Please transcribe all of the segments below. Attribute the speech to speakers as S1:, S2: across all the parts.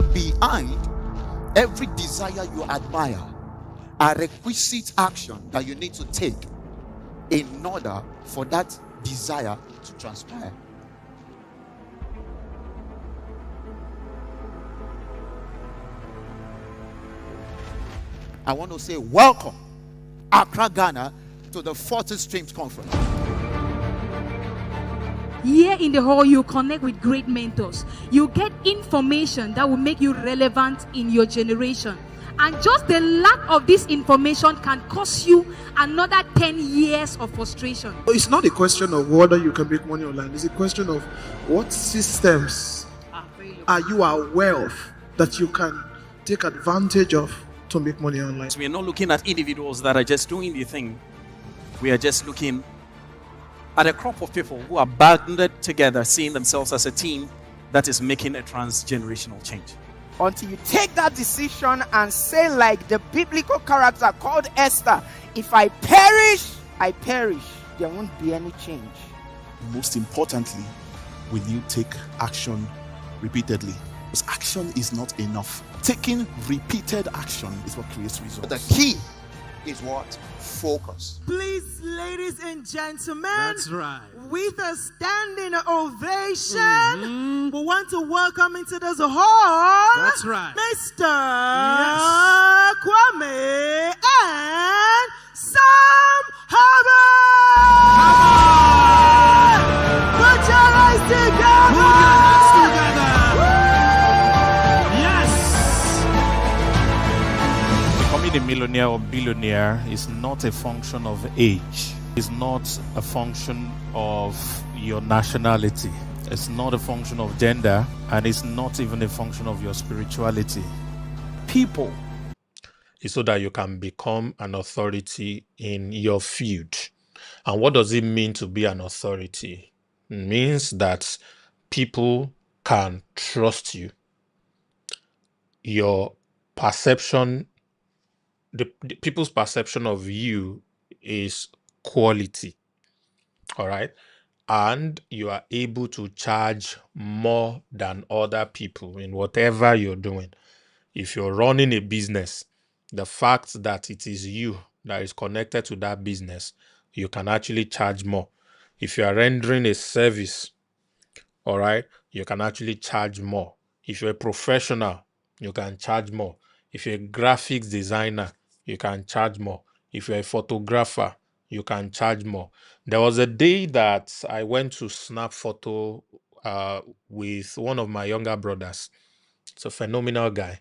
S1: Behind every desire you admire are requisite action that you need to take in order for that desire to transpire. I want to say welcome, Accra, Ghana, to the 40 Streams Conference.
S2: Here in the hall, you connect with great mentors. You get information that will make you relevant in your generation. And just the lack of this information can cost you another 10 years of frustration.
S3: It's not a question of whether you can make money online. It's a question of what systems are you aware of that you can take advantage of to make money online.
S4: So we are not looking at individuals that are just doing the thing. We are just looking at a crop of people who are banded together, seeing themselves as a team that is making a transgenerational change.
S5: Until you take that decision and say, like the biblical character called Esther, if I perish, I perish. There won't be any change.
S6: Most importantly, will you take action repeatedly? Because action is not enough. Taking repeated action is what creates results.
S1: The key is what? Focus.
S7: Please, ladies and gentlemen,
S3: That's right.
S7: with a standing ovation, we want to welcome into this hall,
S3: That's right.
S7: Mr. Kwame and Sam Harvard. Put your eyes together.
S8: Becoming a millionaire or billionaire is not a function of age. It's not a function of your nationality. It's not a function of gender, and it's not even a function of your spirituality. People is so that you can become an authority in your field. And what does it mean to be an authority? It means that people can trust you. Your perception, the people's perception of you is quality. All right. And you are able to charge more than other people in whatever you're doing. If you're running a business, the fact that it is you that is connected to that business, you can actually charge more. If you are rendering a service, all right, you can actually charge more. If you're a professional, you can charge more. If you're a graphics designer, you can charge more. If you're a photographer, you can charge more. There was a day that I went to snap photo with one of my younger brothers. It's a phenomenal guy.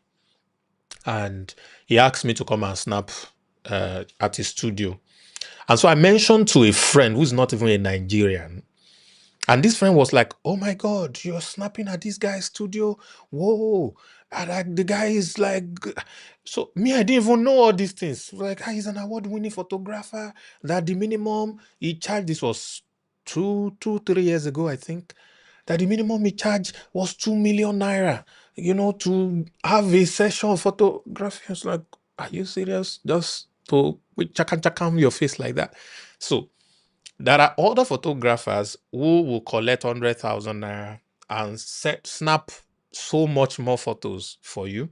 S8: And he asked me to come and snap at his studio. And so I mentioned to a friend who's not even a Nigerian. And this friend was like, oh my God, you're snapping at this guy's studio? Whoa. And like the guy is like, so me, I didn't even know all these things. Like, he's an award-winning photographer. That the minimum he charged, this was 3 years ago, I think, that the minimum he charged was 2 million naira, to have a session of photography. I was like, are you serious? Just to chakam your face like that. So there are other photographers who will collect 100,000 naira and snap so much more photos for you.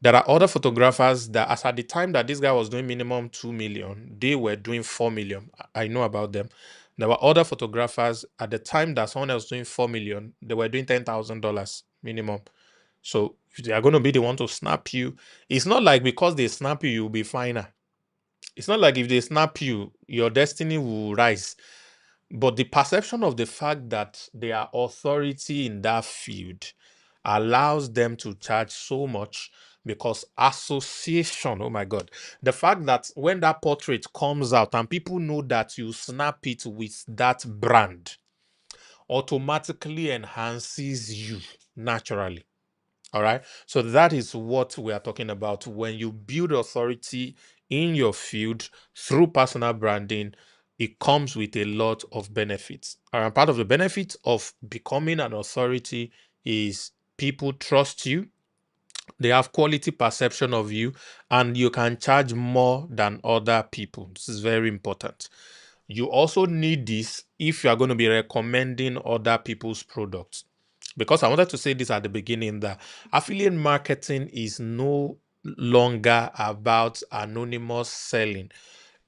S8: There are other photographers that, as at the time that this guy was doing minimum 2 million, they were doing 4 million. I know about them. There were other photographers at the time that someone else was doing 4 million, they were doing $10,000 minimum. So if they are going to be the one to snap you, it's not like because they snap you, you'll be finer. It's not like if they snap you, your destiny will rise. But the perception of the fact that they are authority in that field allows them to charge so much, because association, oh my God, the fact that when that portrait comes out and people know that you snap it with that brand automatically enhances you naturally. All right. So that is what we are talking about. When you build authority in your field through personal branding, it comes with a lot of benefits. And part of the benefit of becoming an authority is people trust you, they have quality perception of you, and you can charge more than other people. This is very important. You also need this if you are going to be recommending other people's products. because I wanted to say this at the beginning, that affiliate marketing is no longer about anonymous selling.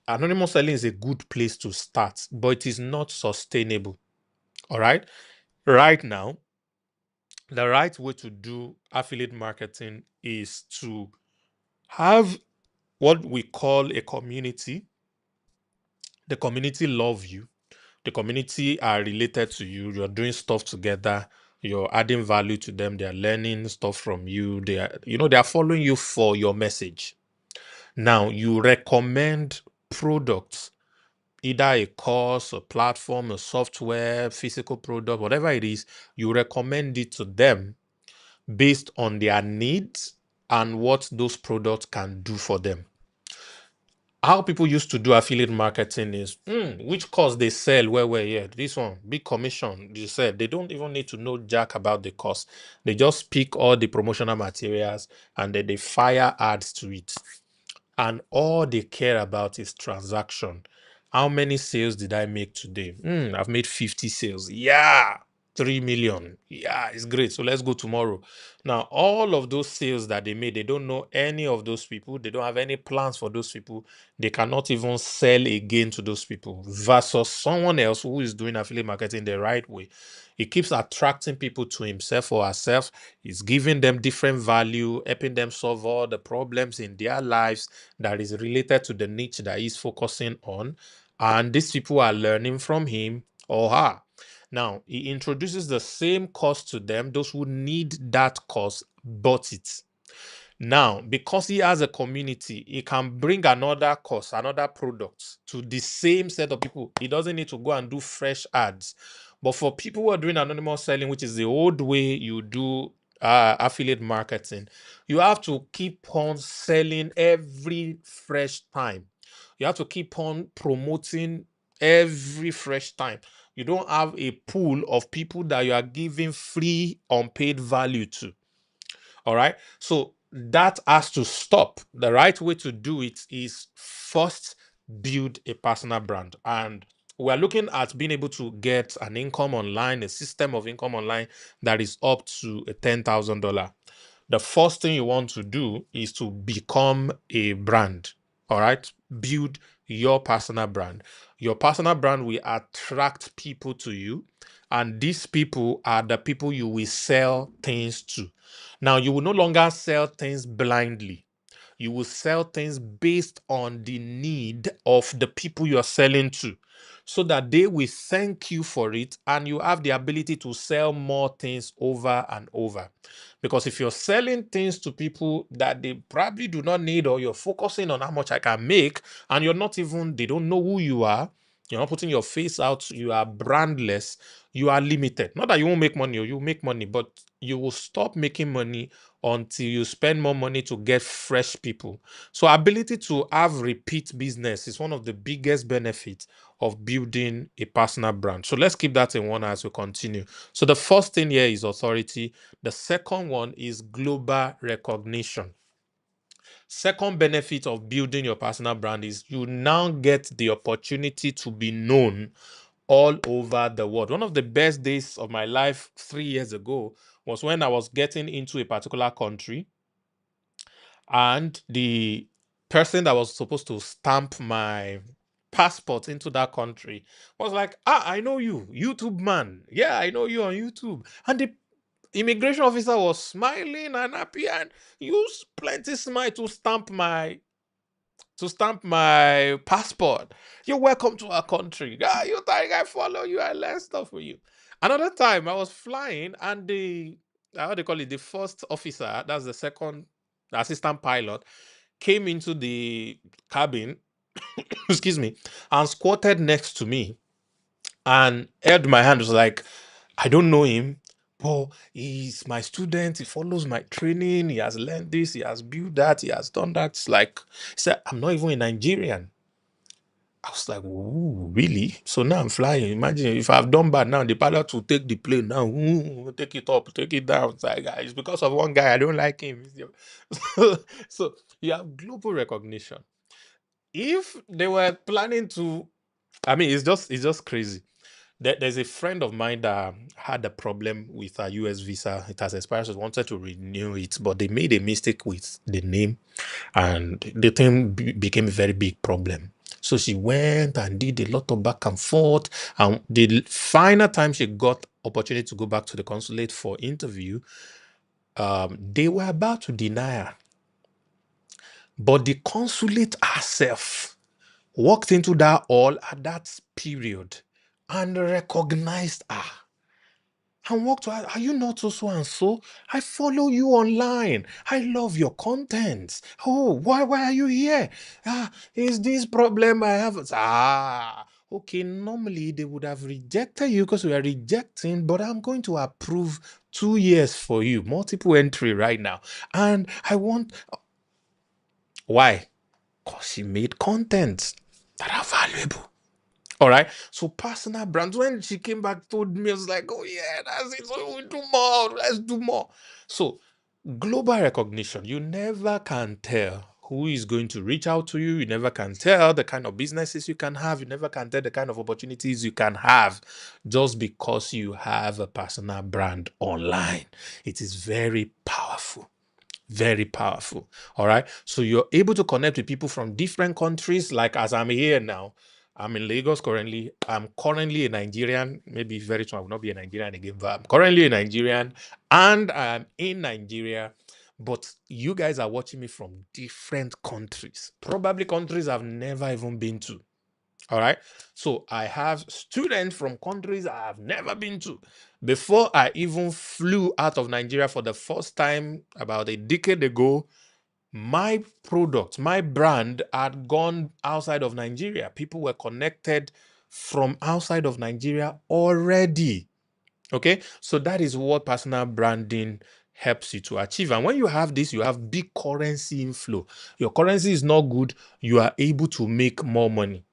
S8: Anonymous selling is a good place to start, but it is not sustainable. All right. Right now, the right way to do affiliate marketing is to have what we call a community. The community love you. The community are related to you. You're doing stuff together. You're adding value to them. They are learning stuff from you. They are following you for your message. Now you recommend products, either a course, a platform, a software, physical product, whatever it is. You recommend it to them based on their needs and what those products can do for them. How people used to do affiliate marketing is which course they sell, where yeah, this one big commission. You said they don't even need to know jack about the course. They just pick all the promotional materials and then they fire ads to it, and all they care about is transaction. How many sales did I make today? I've made 50 sales. Yeah, 3 million. Yeah, it's great. So let's go tomorrow. Now, all of those sales that they made, they don't know any of those people. They don't have any plans for those people. They cannot even sell again to those people versus someone else who is doing affiliate marketing the right way. He keeps attracting people to himself or herself. He's giving them different value, helping them solve all the problems in their lives that is related to the niche that he's focusing on. And these people are learning from him or her. Now, he introduces the same course to them. Those who need that course bought it. Now, because he has a community, he can bring another course, another product to the same set of people. He doesn't need to go and do fresh ads. But for people who are doing anonymous selling, which is the old way you do affiliate marketing, you have to keep on selling every fresh time. You have to keep on promoting every fresh time. You don't have a pool of people that you are giving free unpaid value to. All right. So that has to stop. The right way to do it is first build a personal brand. And we're looking at being able to get an income online, a system of income online that is up to $10,000. The first thing you want to do is to become a brand. All right. Build your personal brand. Your personal brand will attract people to you. And these people are the people you will sell things to. Now, you will no longer sell things blindly. You will sell things based on the need of the people you're selling to, so that they will thank you for it and you have the ability to sell more things over and over. Because if you're selling things to people that they probably do not need, or you're focusing on how much I can make, and they don't know who you are, you're not putting your face out, you are brandless, you are limited. Not that you won't make money, or you make money, but you will stop making money until you spend more money to get fresh people. So ability to have repeat business is one of the biggest benefits of building a personal brand. So let's keep that in one as we continue. So the first thing here is authority. The second one is global recognition. Second benefit of building your personal brand is you now get the opportunity to be known all over the world. One of the best days of my life 3 years ago was when I was getting into a particular country, and the person that was supposed to stamp my passport into that country was like, I know you, YouTube man. Yeah, I know you on YouTube. And the immigration officer was smiling and happy and used plenty smile to stamp my passport. You're welcome to our country. You think I follow you, I learn stuff with you. Another time I was flying, and the how they call it, the first officer, that's the assistant pilot, came into the cabin, excuse me, and squatted next to me and held my hand. Was like, I don't know him, but he's my student. He follows my training. He has learned this. He has built that. He has done that. It's like, he said, I'm not even a Nigerian. I was like, ooh, really? So now I'm flying. Imagine if I've done bad now, the pilot will take the plane now, take it up, take it down. It's like, it's because of one guy. I don't like him. So you have global recognition. If they were planning to, I mean, it's just crazy. There's a friend of mine that had a problem with a US visa. It has expired, so wanted to renew it, but they made a mistake with the name, and the thing became a very big problem. So she went and did a lot of back and forth, and the final time she got opportunity to go back to the consulate for interview, they were about to deny her, but the consulate herself walked into that hall at that period and recognized her and walked to her. Are you not so and so? I follow you online. I love your content. Oh, why are you here? Is this problem I have? Okay. Normally they would have rejected you because we are rejecting, but I'm going to approve 2 years for you, multiple entry right now. And I want. Why? Because she made content that are valuable. All right. So personal brands. When she came back, told me, I was like, oh yeah, that's it. So we do more. Let's do more. So global recognition. You never can tell who is going to reach out to you. You never can tell the kind of businesses you can have. You never can tell the kind of opportunities you can have just because you have a personal brand online. It is very powerful. Very powerful. All right. So you're able to connect with people from different countries. Like as I'm here now, I'm in Lagos currently. I'm currently a Nigerian. Maybe very soon I will not be a Nigerian again, but I'm currently a Nigerian and I'm in Nigeria. But you guys are watching me from different countries, probably countries I've never even been to. All right. So I have students from countries I have never been to. Before I even flew out of Nigeria for the first time about a decade ago, my product, my brand had gone outside of Nigeria. People were connected from outside of Nigeria already. Okay. So that is what personal branding helps you to achieve. And when you have this, you have big currency inflow. Your currency is not good, you are able to make more money.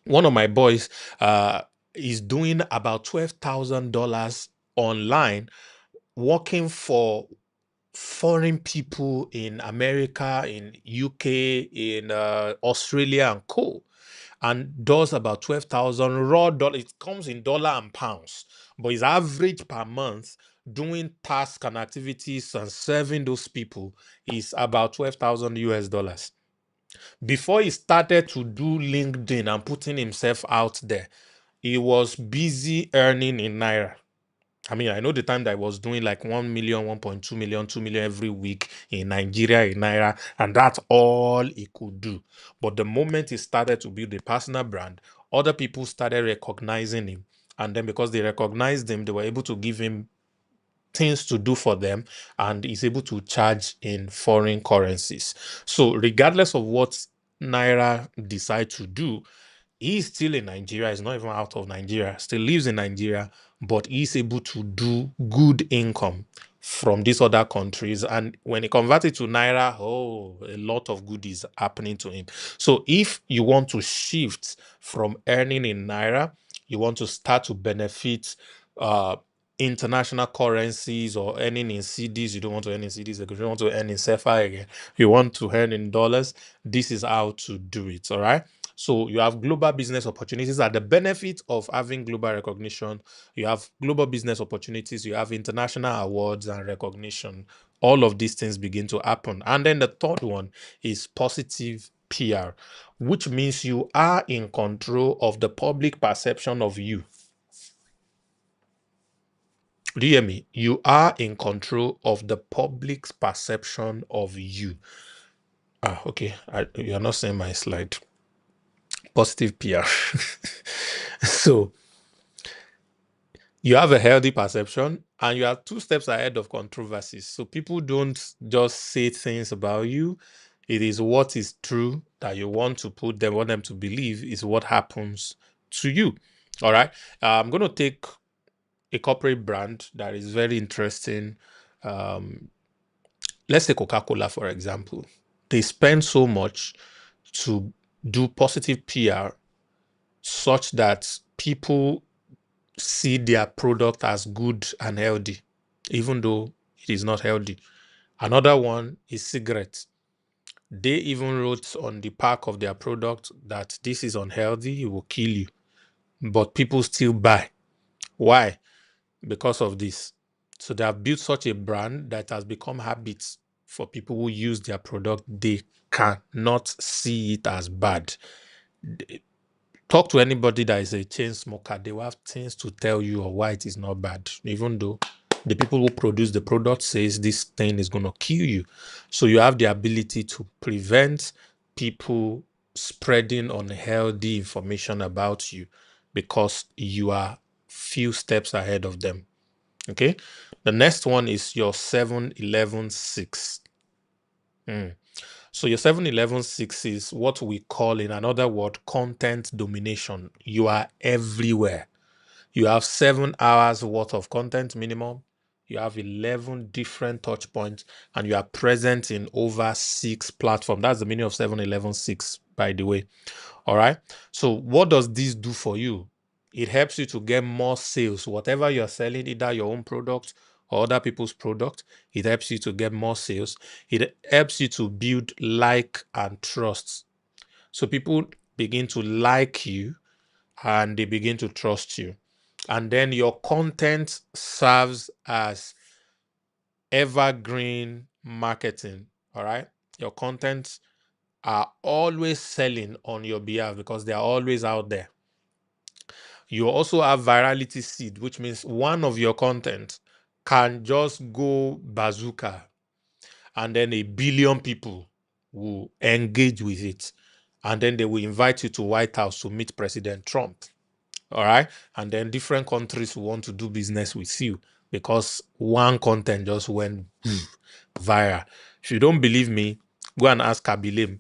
S8: One of my boys is doing about $12,000 online, working for foreign people in America, in UK, in Australia, and co. And does about 12,000 raw dollar. It comes in dollar and pounds, but his average per month doing tasks and activities and serving those people is about 12,000 US dollars. Before he started to do LinkedIn and putting himself out there, he was busy earning in Naira. I mean, I know the time that I was doing like 1 million, 1.2 million, 2 million every week in Nigeria, in Naira, and that's all he could do. But the moment he started to build a personal brand, other people started recognizing him. And then because they recognized him, they were able to give him things to do for them, and is able to charge in foreign currencies. So regardless of what Naira decide to do, he's still in Nigeria. He's not even out of Nigeria, still lives in Nigeria, but he's able to do good income from these other countries. And when he converted to Naira, a lot of good is happening to him. So if you want to shift from earning in Naira, you want to start to benefit international currencies, or earning in CDs. You don't want to earn in CDs because you don't want to earn in SEFA again. You want to earn in dollars. This is how to do it. All right. So you have global business opportunities. At the benefit of having global recognition, you have global business opportunities, you have international awards and recognition. All of these things begin to happen. And then the third one is positive PR, which means you are in control of the public perception of you. Do you hear me? You are in control of the public's perception of you. Okay. You're not seeing my slide. Positive PR. So you have a healthy perception and you are 2 steps ahead of controversies. So people don't just say things about you. It is what is true that you want them to believe is what happens to you. All right. I'm going to take a corporate brand that is very interesting. Let's say Coca-Cola, for example. They spend so much to do positive PR such that people see their product as good and healthy, even though it is not healthy. Another one is cigarettes. They even wrote on the pack of their product that this is unhealthy, it will kill you. but people still buy. Why? Because of this. So they have built such a brand that has become habits for people who use their product. They cannot see it as bad. Talk to anybody that is a chain smoker, they will have things to tell you or why it is not bad, even though the people who produce the product says this thing is going to kill you. So you have the ability to prevent people spreading unhealthy information about you because you are few steps ahead of them. Okay. The next one is your 7-11-6. So your 7-11-6 is what we call, in another word, content domination. You are everywhere. You have 7 hours worth of content minimum. You have 11 different touch points, and you are present in over 6 platforms. That's the meaning of 7-11-6, by the way. All right. So what does this do for you? It helps you to get more sales. Whatever you're selling, either your own product or other people's product, it helps you to get more sales. It helps you to build like and trust. So people begin to like you and they begin to trust you. And then your content serves as evergreen marketing. All right. Your content are always selling on your behalf because they are always out there. You also have virality seed, which means one of your content can just go bazooka and then 1 billion people will engage with it. And then they will invite you to White House to meet President Trump. All right. And then different countries will want to do business with you because one content just went viral. If you don't believe me, go and ask Kabilim.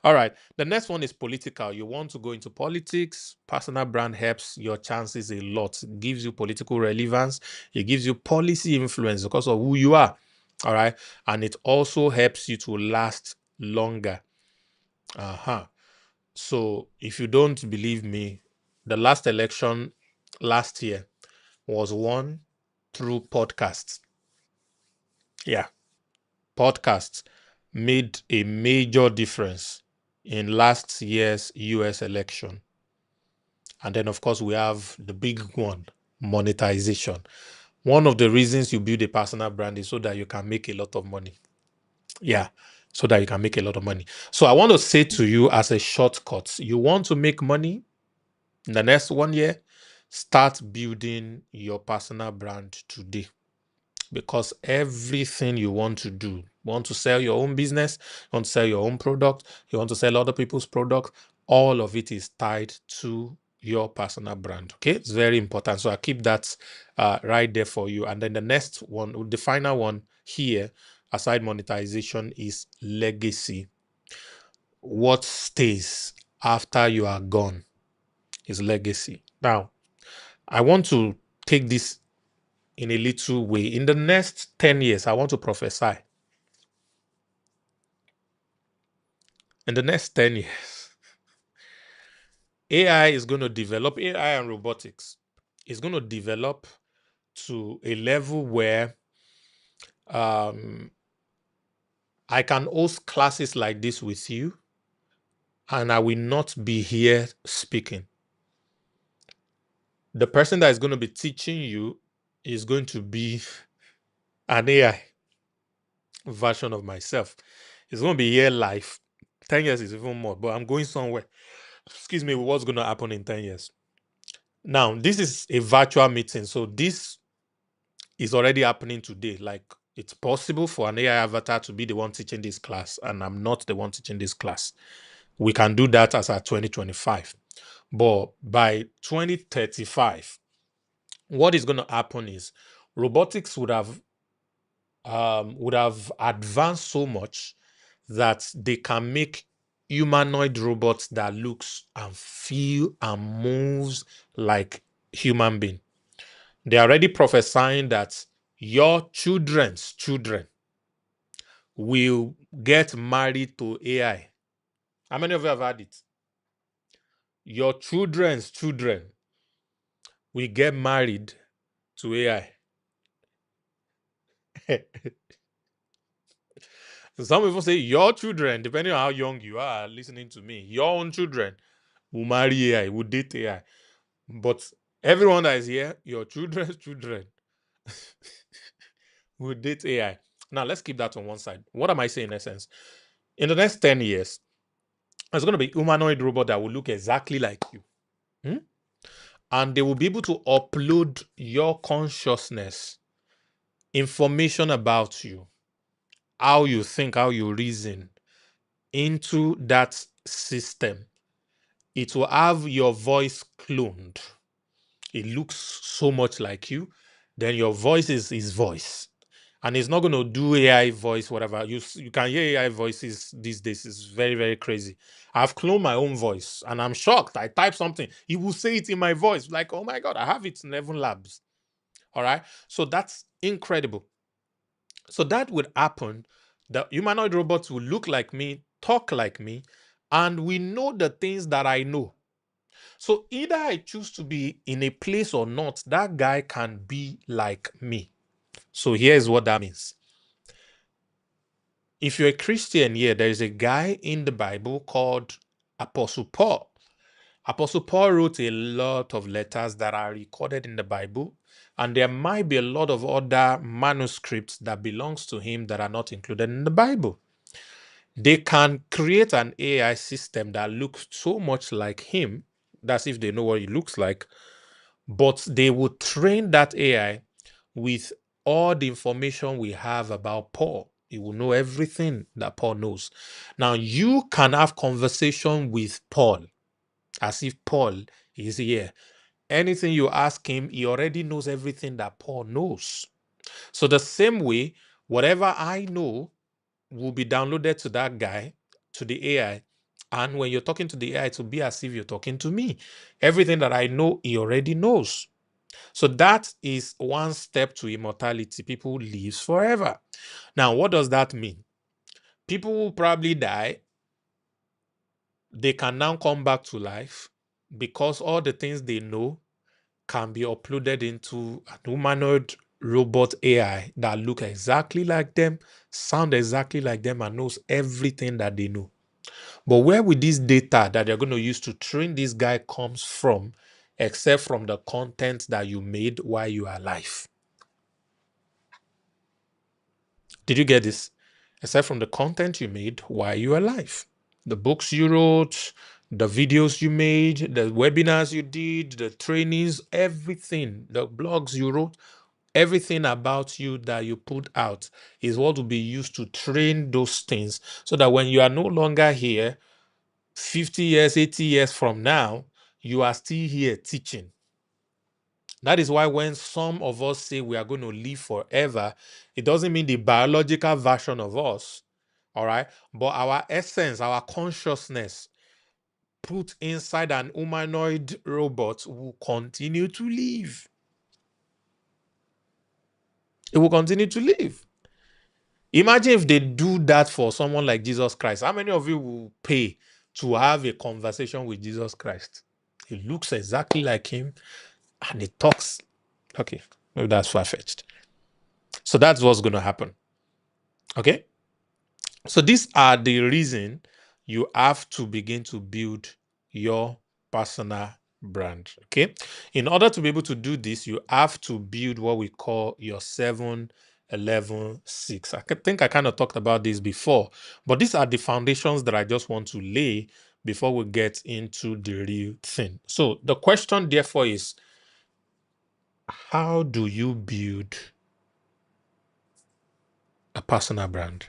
S8: All right. The next one is political. You want to go into politics. Personal brand helps your chances a lot. It gives you political relevance. It gives you policy influence because of who you are. All right. And it also helps you to last longer. So if you don't believe me, the last election last year was won through podcasts. Yeah. Podcasts made a major difference in last year's US election. And then, of course, we have the big one, monetization. One of the reasons you build a personal brand is so that you can make a lot of money. Yeah, so that you can make a lot of money. So I want to say to you as a shortcut, you want to make money in the next 1 year, start building your personal brand today. Because everything you want to do, you want to sell your own business, you want to sell your own product, you want to sell other people's product, all of it is tied to your personal brand. Okay, it's very important. So I keep that right there for you. And then the next one, the final one here, aside monetization, is legacy. What stays after you are gone is legacy. Now, I want to take this in a little way. In the next 10 years, I want to prophesy. In the next 10 years, AI is going to develop, AI and robotics is going to develop to a level where I can host classes like this with you, and I will not be here speaking. The person that is going to be teaching you is going to be an AI version of myself. It's going to be here live. 10 years is even more, but I'm going somewhere. Excuse me, what's going to happen in 10 years? Now, this is a virtual meeting. So this is already happening today. Like, it's possible for an AI avatar to be the one teaching this class, and I'm not the one teaching this class. We can do that as at 2025. But by 2035, what is going to happen is robotics would have advanced so much that they can make humanoid robots that looks and feel and moves like human being. They're already prophesying that your children's children will get married to AI. How many of you have had it? Your children's children will get married to AI. Some people say your children, depending on how young you are listening to me, your own children will marry AI, will date AI. But everyone that is here, your children's children, will date AI. Now, let's keep that on one side. What am I saying in essence? In the next 10 years, there's going to be humanoid robot that will look exactly like you. And they will be able to upload your consciousness, information about you, how you think, how you reason into that system. It will have your voice cloned. It looks so much like you. Then your voice is his voice. And it's not going to do AI voice, whatever. You can hear AI voices these days. It's very, very crazy. I've cloned my own voice and I'm shocked. I type something. He will say it in my voice. Like, oh my God, I have it in 11 labs. All right. So that's incredible. So that would happen. The humanoid robots will look like me, talk like me, and we know the things that I know. So either I choose to be in a place or not, that guy can be like me. So here's what that means. If you're a Christian here, there is a guy in the Bible called Apostle Paul. Apostle Paul wrote a lot of letters that are recorded in the Bible, and there might be a lot of other manuscripts that belongs to him that are not included in the Bible. They can create an AI system that looks so much like him, that's if they know what he looks like, but they will train that AI with all the information we have about Paul. He will know everything that Paul knows. Now, you can have conversation with Paul as if Paul is here. Anything you ask him, he already knows everything that Paul knows. So the same way, whatever I know will be downloaded to that guy, to the AI. And when you're talking to the AI, to be as if you're talking to me. Everything that I know, he already knows. So that is one step to immortality. People live forever. Now, what does that mean? People will probably die. They can now come back to life because all the things they know can be uploaded into an humanoid robot AI that look exactly like them, sound exactly like them, and knows everything that they know. But where will this data that they're going to use to train this guy comes from, except from the content that you made while you are alive? Did you get this? Except from the content you made while you were alive. The books you wrote, the videos you made, the webinars you did, the trainings, everything, the blogs you wrote, everything about you that you put out is what will be used to train those things so that when you are no longer here, 50 years, 80 years from now, you are still here teaching. That is why when some of us say we are going to live forever, it doesn't mean the biological version of us, all right? But our essence, our consciousness put inside an humanoid robot will continue to live. It will continue to live. Imagine if they do that for someone like Jesus Christ. How many of you will pay to have a conversation with Jesus Christ? He looks exactly like him and he talks. Okay, maybe that's far-fetched. So that's what's going to happen. Okay? So these are the reason you have to begin to build your personal brand. Okay? In order to be able to do this, you have to build what we call your 7-11-6. I think I kind of talked about this before, but these are the foundations that I just want to lay before we get into the real thing. So the question therefore is, how do you build a personal brand?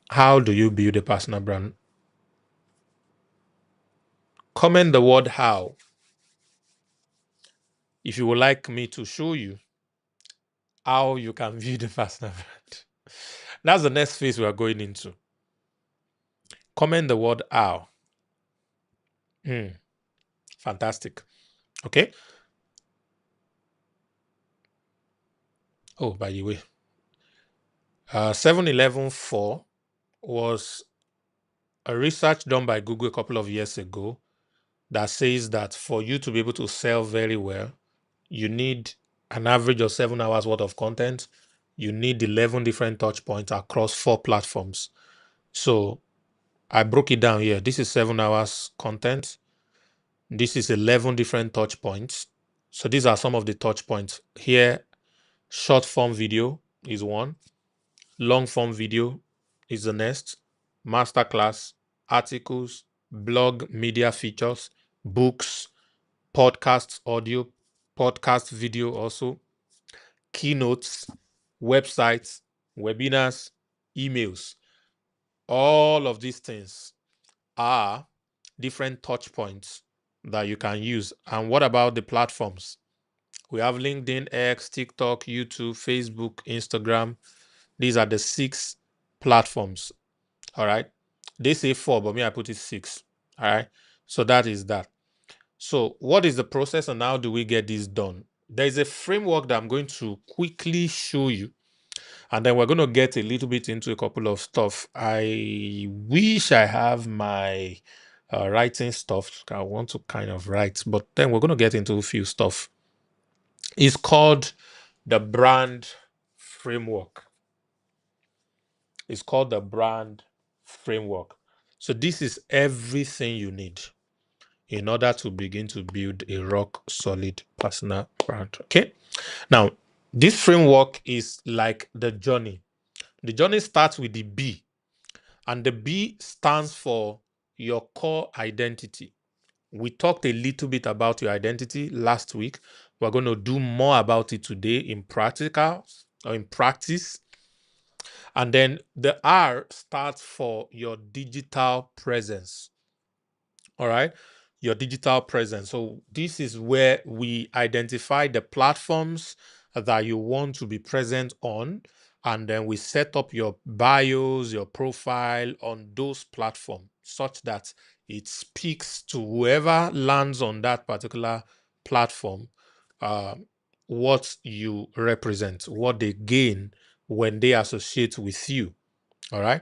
S8: How do you build a personal brand? Comment the word how if you would like me to show you how you can build a personal brand. That's the next phase we are going into. Comment the word how. Fantastic. Okay. Oh, by the way, 7-11-4 was a research done by Google a couple of years ago that says that for you to be able to sell very well, you need an average of 7 hours worth of content. You need 11 different touch points across 4 platforms. So I broke it down here. This is 7 hours content. This is 11 different touch points. So these are some of the touch points. Here, short form video is one. Long form video is the next. Masterclass, articles, blog media features, books, podcasts, audio, podcast video also, keynotes, websites, webinars, emails. All of these things are different touch points that you can use. And what about the platforms? We have LinkedIn, X, TikTok, YouTube, Facebook, Instagram. These are the 6 platforms. All right. They say 4, but me, I put it 6. All right. So that is that. So what is the process and how do we get this done? There is a framework that I'm going to quickly show you. And then we're going to get a little bit into a couple of stuff. I wish I have my writing stuff. I want to kind of write, but then we're going to get into a few stuff. It's called the brand framework. It's called the brand framework. So this is everything you need in order to begin to build a rock solid personal brand. Okay. Now, this framework is like the journey. The journey starts with the B, and the B stands for your core identity. We talked a little bit about your identity last week. We're going to do more about it today in practical or in practice. And then the R starts for your digital presence. All right. Your digital presence. So this is where we identify the platforms that you want to be present on. And then we set up your bios, your profile on those platforms such that it speaks to whoever lands on that particular platform, what you represent, what they gain when they associate with you. All right.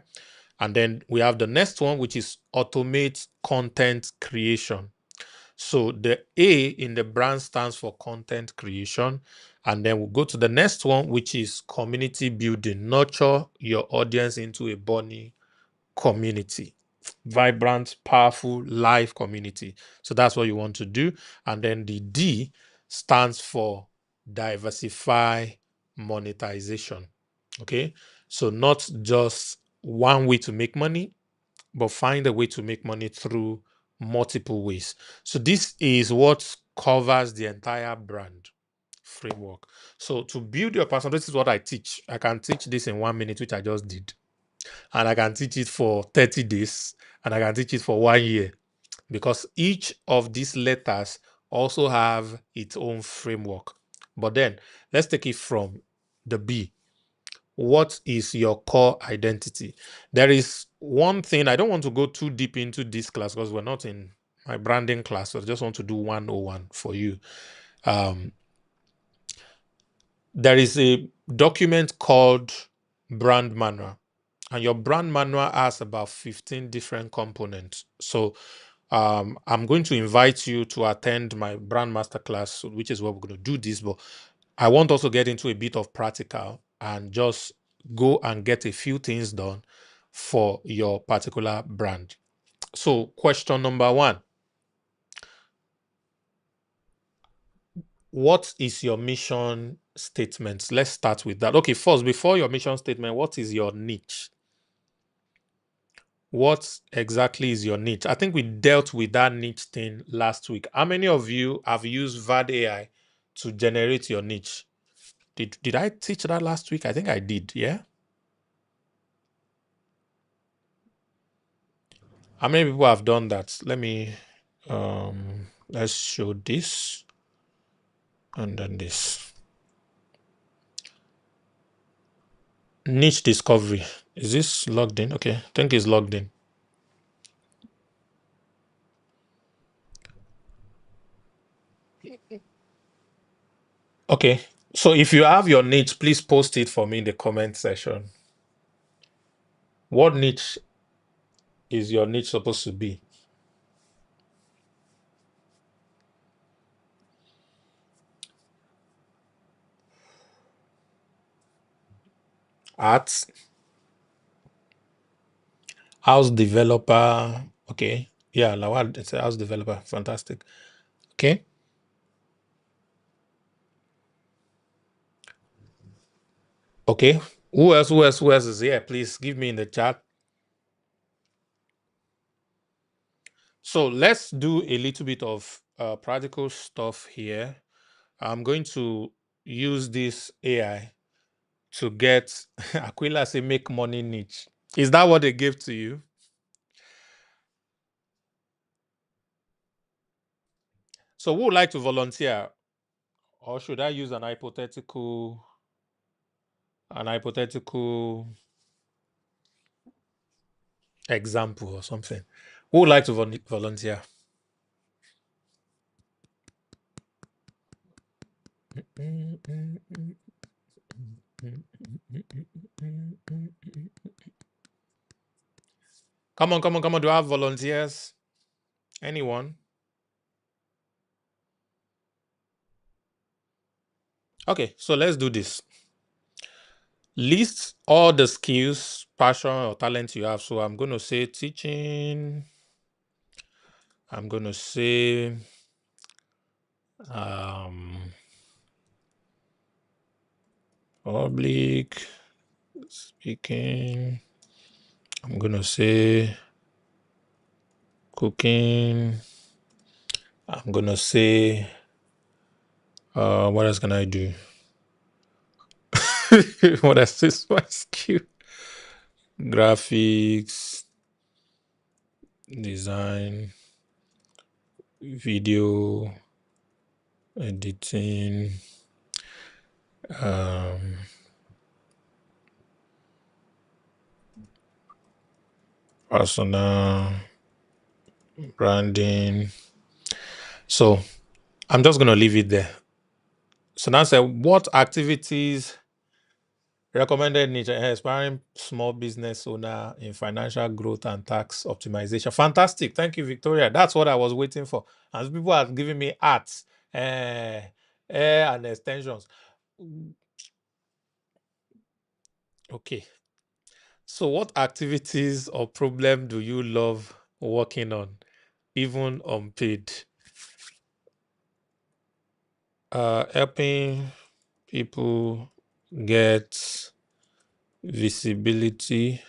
S8: And then we have the next one, which is automate content creation. So the A in the brand stands for content creation. And then we'll go to the next one, which is community building. Nurture your audience into a burning community. Vibrant, powerful, live community. So that's what you want to do. And then the D stands for diversify monetization. Okay. So not just one way to make money, but find a way to make money through multiple ways. So this is what covers the entire brand framework. So to build your personal, this is what I teach. I can teach this in 1 minute, which I just did. And I can teach it for 30 days, and I can teach it for 1 year, because each of these letters also have its own framework. But then let's take it from the B. What is your core identity? There is one thing, I don't want to go too deep into this class because we're not in my branding class, so I just want to do 101 for you. There is a document called brand manual, and your brand manual has about 15 different components. So I'm going to invite you to attend my brand masterclass, which is where we're going to do this, but I want also get into a bit of practical and just go and get a few things done for your particular brand. So question number 1, what is your mission statement? Let's start with that. Okay, first, before your mission statement, what is your niche? What exactly is your niche? I think we dealt with that niche thing last week. How many of you have used VAD AI to generate your niche? Did I teach that last week? I think I did, yeah? How many people have done that? Let me, let's show this and then this. Niche discovery. Is this logged in? Okay, I think it's logged in. Okay, so if you have your niche, please post it for me in the comment section. What niche is your niche supposed to be? Arts. House developer. Okay. Yeah, Lawal, it's a house developer. Fantastic. Okay. Okay. Who else? Who else? Who else is here? Please give me in the chat. So let's do a little bit of practical stuff here. I'm going to use this AI to get Aquila say make money niche. Is that what they gave to you? So who would like to volunteer? Or should I use an hypothetical example or something? Who would like to volunteer? Come on, come on, come on. Do I have volunteers? Anyone? Okay, so let's do this. List all the skills, passion, or talent you have. So I'm going to say teaching. I'm going to say public speaking. I'm going to say cooking. I'm going to say, what else can I do? What else is my skill? Graphics, design, video editing, personal branding. So I'm just going to leave it there. So now say, what activities recommended niche aspiring small business owner in financial growth and tax optimization? Fantastic. Thank you, Victoria. That's what I was waiting for. And people are giving me arts, hair and extensions. Okay. So what activities or problem do you love working on, even unpaid? Helping people get visibility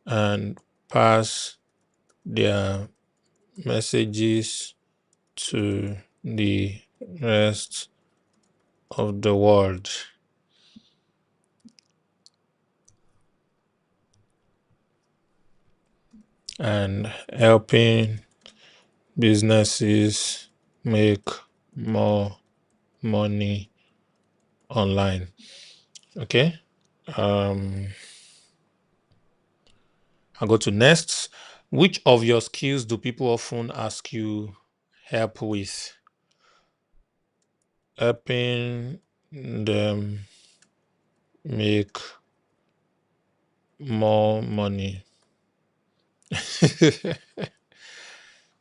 S8: and pass their messages to the rest of the world. And helping businesses make more money online. Okay. I'll go to next. Which of your skills do people often ask you help with? Helping them make more money.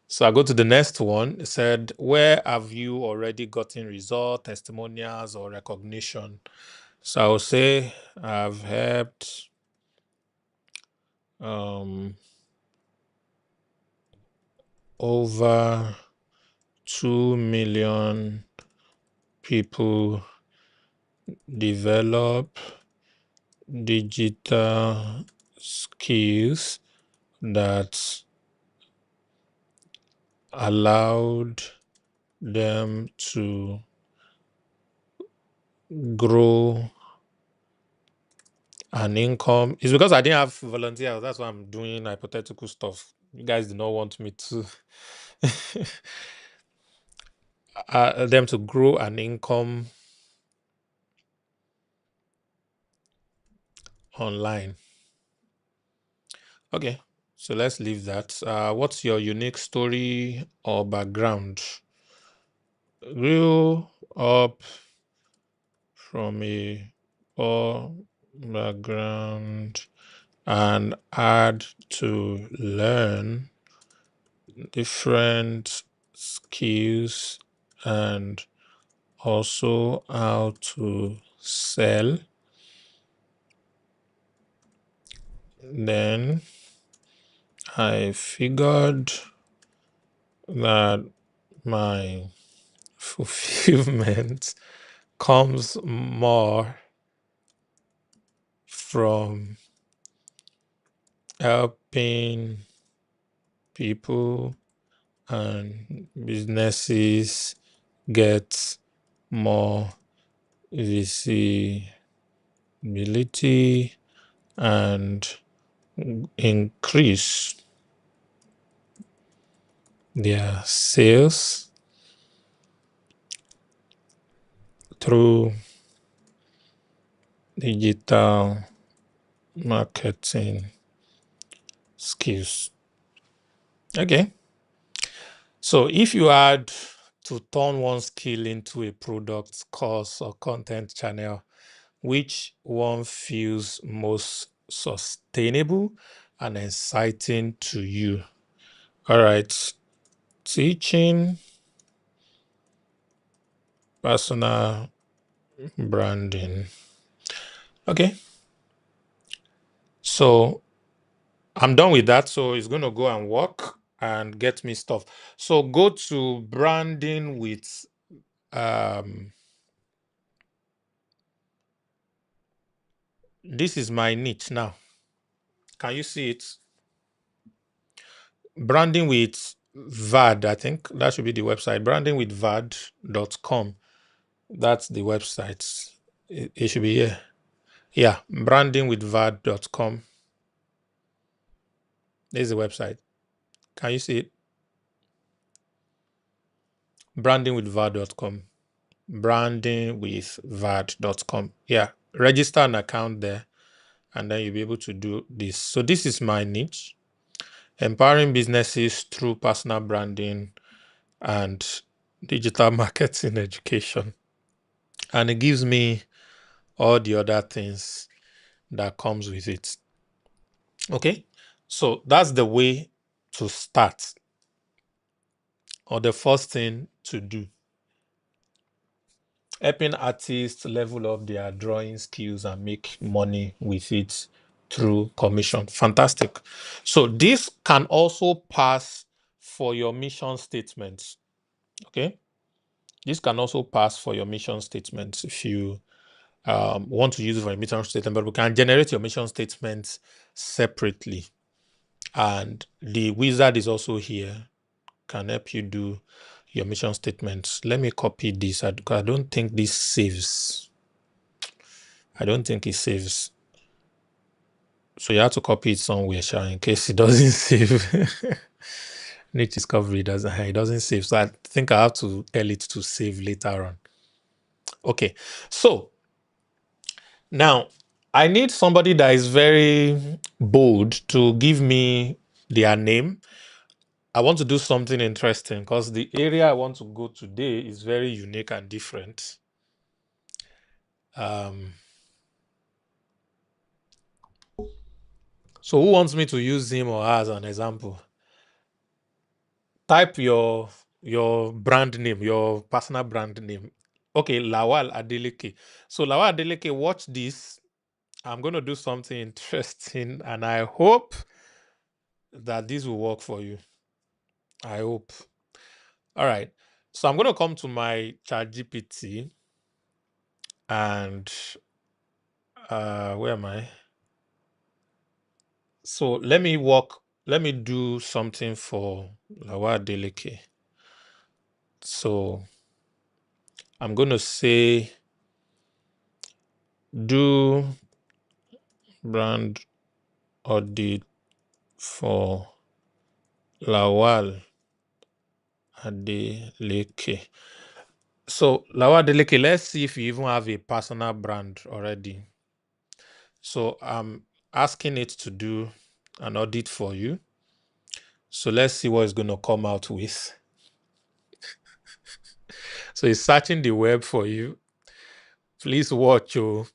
S8: So I go to the next one. It said, where have you already gotten result, testimonials, or recognition? So I'll say I've helped over 2 million people develop digital skills that allowed them to grow an income. It's because I didn't have volunteers. That's why I'm doing hypothetical stuff. You guys did not want me to them to grow an income online. Okay, so let's leave that. What's your unique story or background? Grew up from a poor background and had to learn different skills and also how to sell. Then I figured that my fulfillment comes more from helping people and businesses get more visibility and increase their sales through digital marketing skills. Okay. So if you had to turn one skill into a product, course, or content channel, which one feels most sustainable and exciting to you? All right. Teaching, personal branding. Okay. So I'm done with that. So it's going to go and work and get me stuff. So go to branding with this is my niche now. Can you see it? Branding with VAD, I think that should be the website. Brandingwithvad.com. That's the website. It should be here. Yeah, brandingwithvad.com. There's the website. Can you see it? Brandingwithvad.com. Brandingwithvad.com. Yeah, register an account there and then you'll be able to do this. So this is my niche. Empowering businesses through personal branding and digital marketing education. And it gives me all the other things that comes with it. Okay, so that's the way to start, or the first thing to do. Helping artists level up their drawing skills and make money with it through commission. Fantastic. So this can also pass for your mission statements. Okay, this can also pass for your mission statements if you want to use it for a mission statement, but we can generate your mission statements separately. And the wizard is also here, can help you do your mission statements. Let me copy this. I don't think this saves. I don't think it saves. So you have to copy it somewhere, Sha, in case it doesn't save. Niche discovery it doesn't save. So I think I have to tell it to save later on. Okay. So now I need somebody that is very bold to give me their name. I want to do something interesting because the area I want to go today is very unique and different. So who wants me to use him or her as an example? Type your brand name, your personal brand name. Okay, Lawal Adeleke. So Lawal Adeleke, watch this. I'm going to do something interesting and I hope that this will work for you. I hope. All right. So I'm going to come to my ChatGPT and where am I? So let me do something for Lawal Adeleke. So I'm going to say do brand audit for Lawal Adeleke. So Lawal Adeleke, let's see if you even have a personal brand already. So I'm asking it to do an audit for you. So let's see what it's going to come out with. So it's searching the web for you. Please watch. Lawal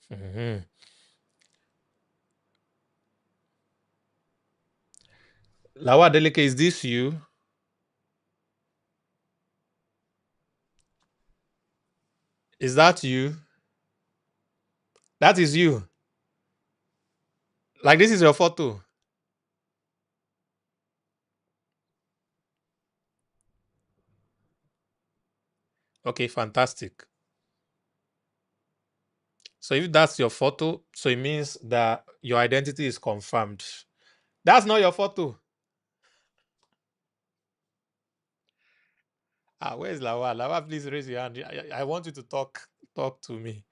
S8: Adeleke, is this you? Is that you? That is you. Like this is your photo. Okay, fantastic. So if that's your photo, so it means that your identity is confirmed. That's not your photo. Where's Lawa? Lawa, please raise your hand. I want you to talk to me.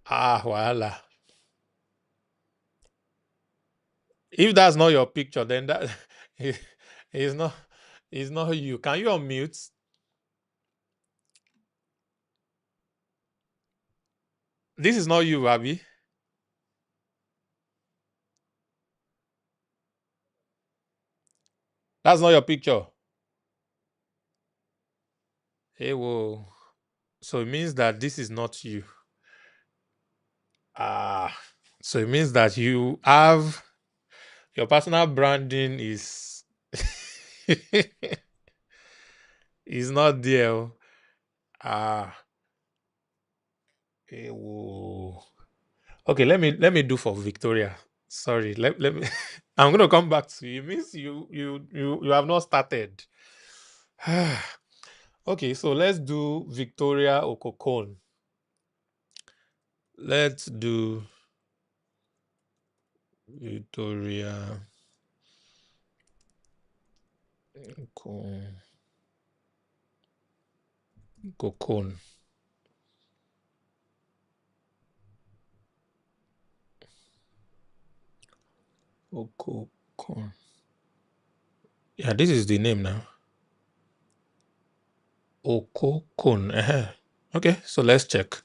S8: Voila. If that's not your picture, then that is not you. Can you unmute? This is not you, Abby. That's not your picture. Hey, whoa. So it means that this is not you. So it means that you have your personal branding is is not there. Hey, whoa. Okay, let me do for Victoria. Sorry, let me. I'm gonna come back to you. It means you have not started. Okay, so let's do Victoria Okokon. Let's do Victoria Okokon. Okokon. Yeah, this is the name now. Okokon. Okay, so let's check.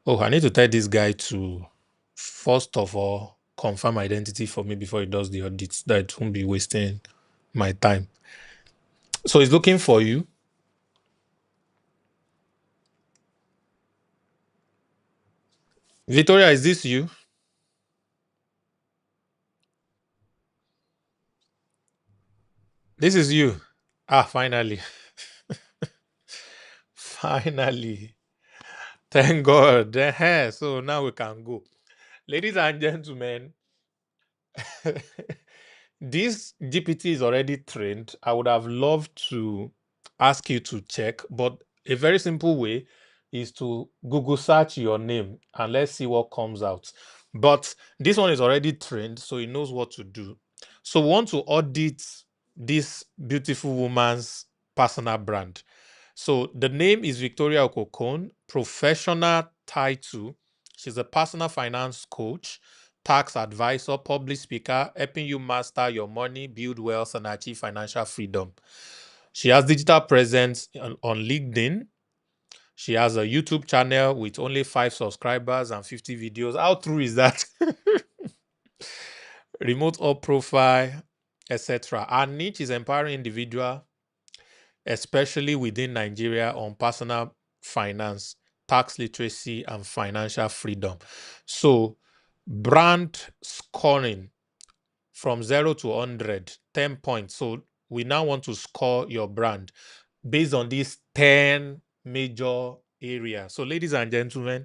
S8: Oh, I need to tell this guy to first of all confirm identity for me before he does the audit. That won't be wasting my time. So he's looking for you. Victoria, is this you? This is you. Finally. Finally. Thank God. So now we can go. Ladies and gentlemen, this GPT is already trained. I would have loved to ask you to check, but a very simple way is to Google search your name and let's see what comes out. But this one is already trained, so it knows what to do. So we want to audit this beautiful woman's personal brand. So the name is Victoria Okokon, professional title. She's a personal finance coach, tax advisor, public speaker, helping you master your money, build wealth, and achieve financial freedom. She has digital presence on LinkedIn. She has a YouTube channel with only 5 subscribers and 50 videos. How true is that? Remote up profile, etc. Her niche is empowering individual, especially within Nigeria, on personal finance, tax literacy, and financial freedom. So, brand scoring from 0 to 100, 10 points. So, we now want to score your brand based on these 10 major areas. So, ladies and gentlemen,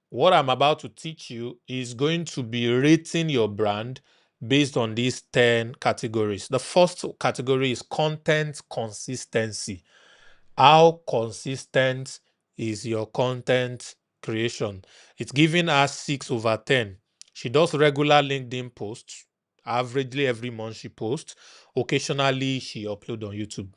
S8: what I'm about to teach you is going to be rating your brand based on these 10 categories. The first category is content consistency. How consistent is your content creation? It's giving us 6 over 10. She does regular LinkedIn posts. Averagely every month she posts. Occasionally she uploads on YouTube.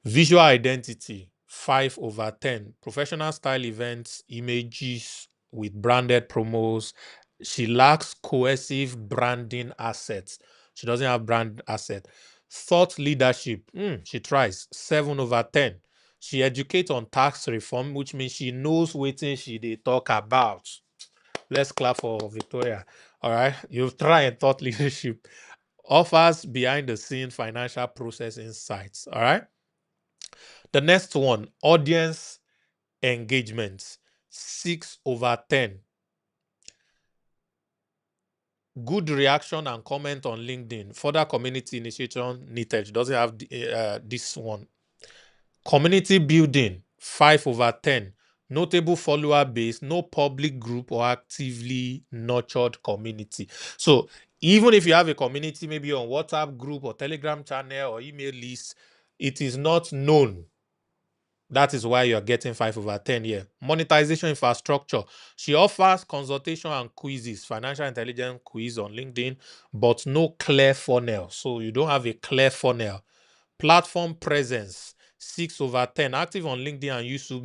S8: Visual identity, 5 over 10. Professional style events, images with branded promos. She lacks cohesive branding assets. She doesn't have brand asset. Thought leadership, she tries, 7 over 10. She educates on tax reform, which means she knows what she they talk about. Let's clap for Victoria. All right. You've tried thought leadership. Offers behind the scene financial process insights. All right. The next one, audience engagement, 6 over 10. Good reaction and comment on LinkedIn. Further community initiation needed. She doesn't have this one. Community building, 5 over 10. Notable follower base, no public group or actively nurtured community. So Even if you have a community, maybe on WhatsApp group or Telegram channel or email list, it is not known. That is why you're getting 5/10 here. Monetization infrastructure. She offers consultation and quizzes, financial intelligence quiz on LinkedIn, but no clear funnel. So you don't have a clear funnel. Platform presence, 6/10. Active on LinkedIn and YouTube,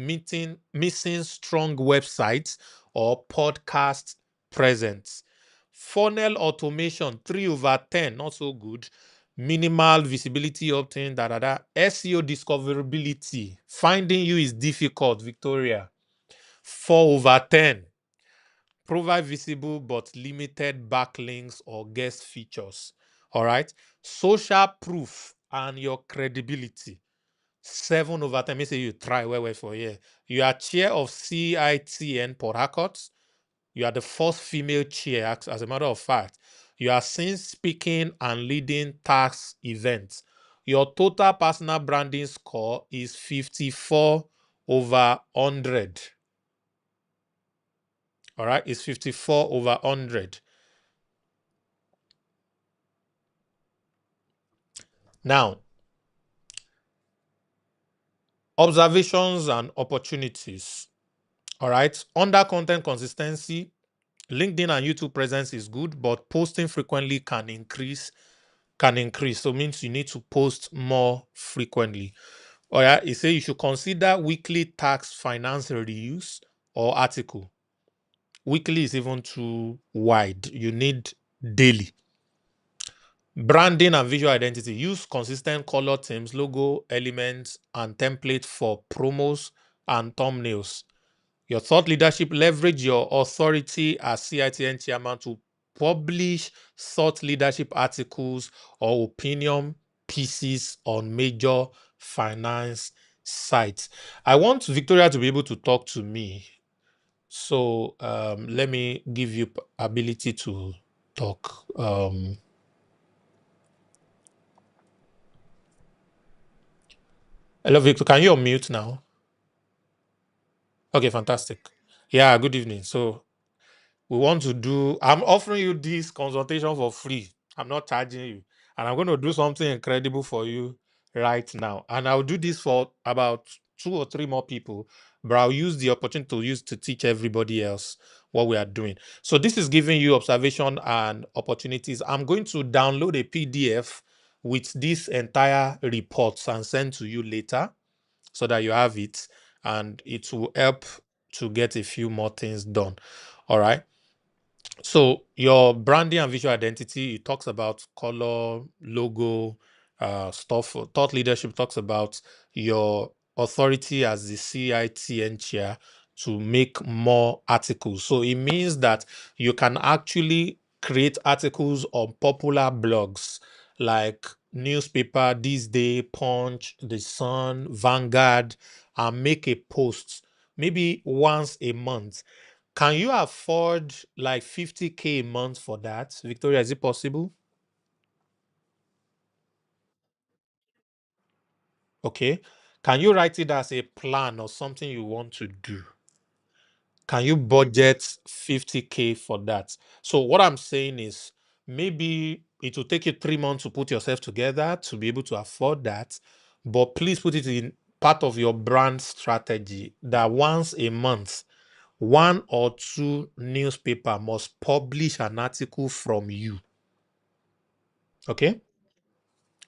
S8: missing strong websites or podcast presence. Funnel automation, 3/10. Not so good. Minimal visibility opt-in, SEO discoverability. Finding you is difficult, Victoria. 4/10. Provide visible but limited backlinks or guest features. All right. Social proof and your credibility. 7/10. Me say you try well for here. You are chair of CITN Port Harcourt. You are the first female chair, as a matter of fact. You are seen speaking and leading tax events. Your total personal branding score is 54/100. All right, it's 54/100. Now, observations and opportunities. All right, under content consistency, LinkedIn and YouTube presence is good, but posting frequently can increase. So it means you need to post more frequently. All right, it says you should consider weekly tax finance reviews or article. Weekly is even too wide. You need daily. Branding and visual identity. Use consistent color themes, logo elements, and template for promos and thumbnails. Your thought leadership. Leverage your authority as CITN chairman to publish thought leadership articles or opinion pieces on major finance sites. I want Victoria to be able to talk to me. So let me give you ability to talk. Hello, Victor. Can you unmute now? Okay, fantastic. Yeah, good evening. So I'm offering you this consultation for free. I'm not charging you. And I'm going to do something incredible for you right now. And I'll do this for about 2 or 3 more people, but I'll use the opportunity to teach everybody else what we are doing. So this is giving you observation and opportunities. I'm going to download a PDF with this entire reports and send to you later so that you have it and it will help to get a few more things done. All right. So your branding and visual identity, it talks about color, logo, stuff. Thought leadership talks about your authority as the CITN chair to make more articles. So it means that you can actually create articles on popular blogs like newspaper, This Day, Punch, The Sun, Vanguard, and make a post maybe once a month. Can you afford like 50K a month for that? Victoria, is it possible? Okay. Can you write it as a plan or something you want to do? Can you budget 50K for that? So what I'm saying is maybe it will take you 3 months to put yourself together to be able to afford that, but please put it in part of your brand strategy that once a month 1 or 2 newspaper must publish an article from you. Okay.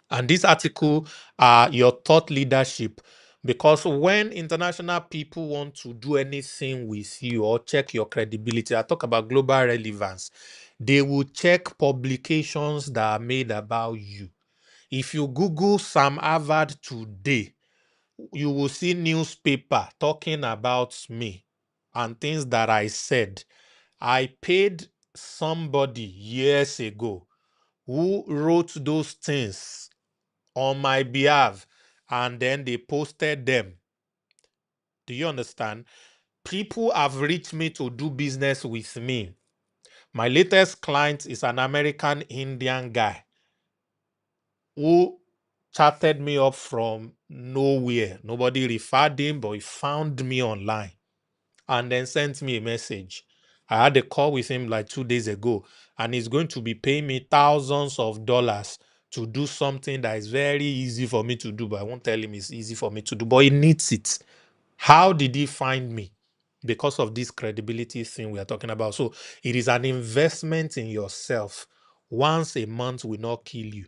S8: And this article are your thought leadership. Because when international people want to do anything with you or check your credibility, I talk about global relevance, they will check publications that are made about you. If you Google Sam Harvard today, you will see newspaper talking about me and things that I said. I paid somebody years ago who wrote those things on my behalf and then they posted them. Do you understand? People have reached me to do business with me. My latest client is an American Indian guy who chatted me up from nowhere. Nobody referred him, but he found me online and then sent me a message. I had a call with him like 2 days ago, and he's going to be paying me thousands of dollars to do something that is very easy for me to do, but I won't tell him it's easy for me to do, but he needs it. How did he find me? Because of this credibility thing we are talking about. So it is an investment in yourself. Once a month will not kill you.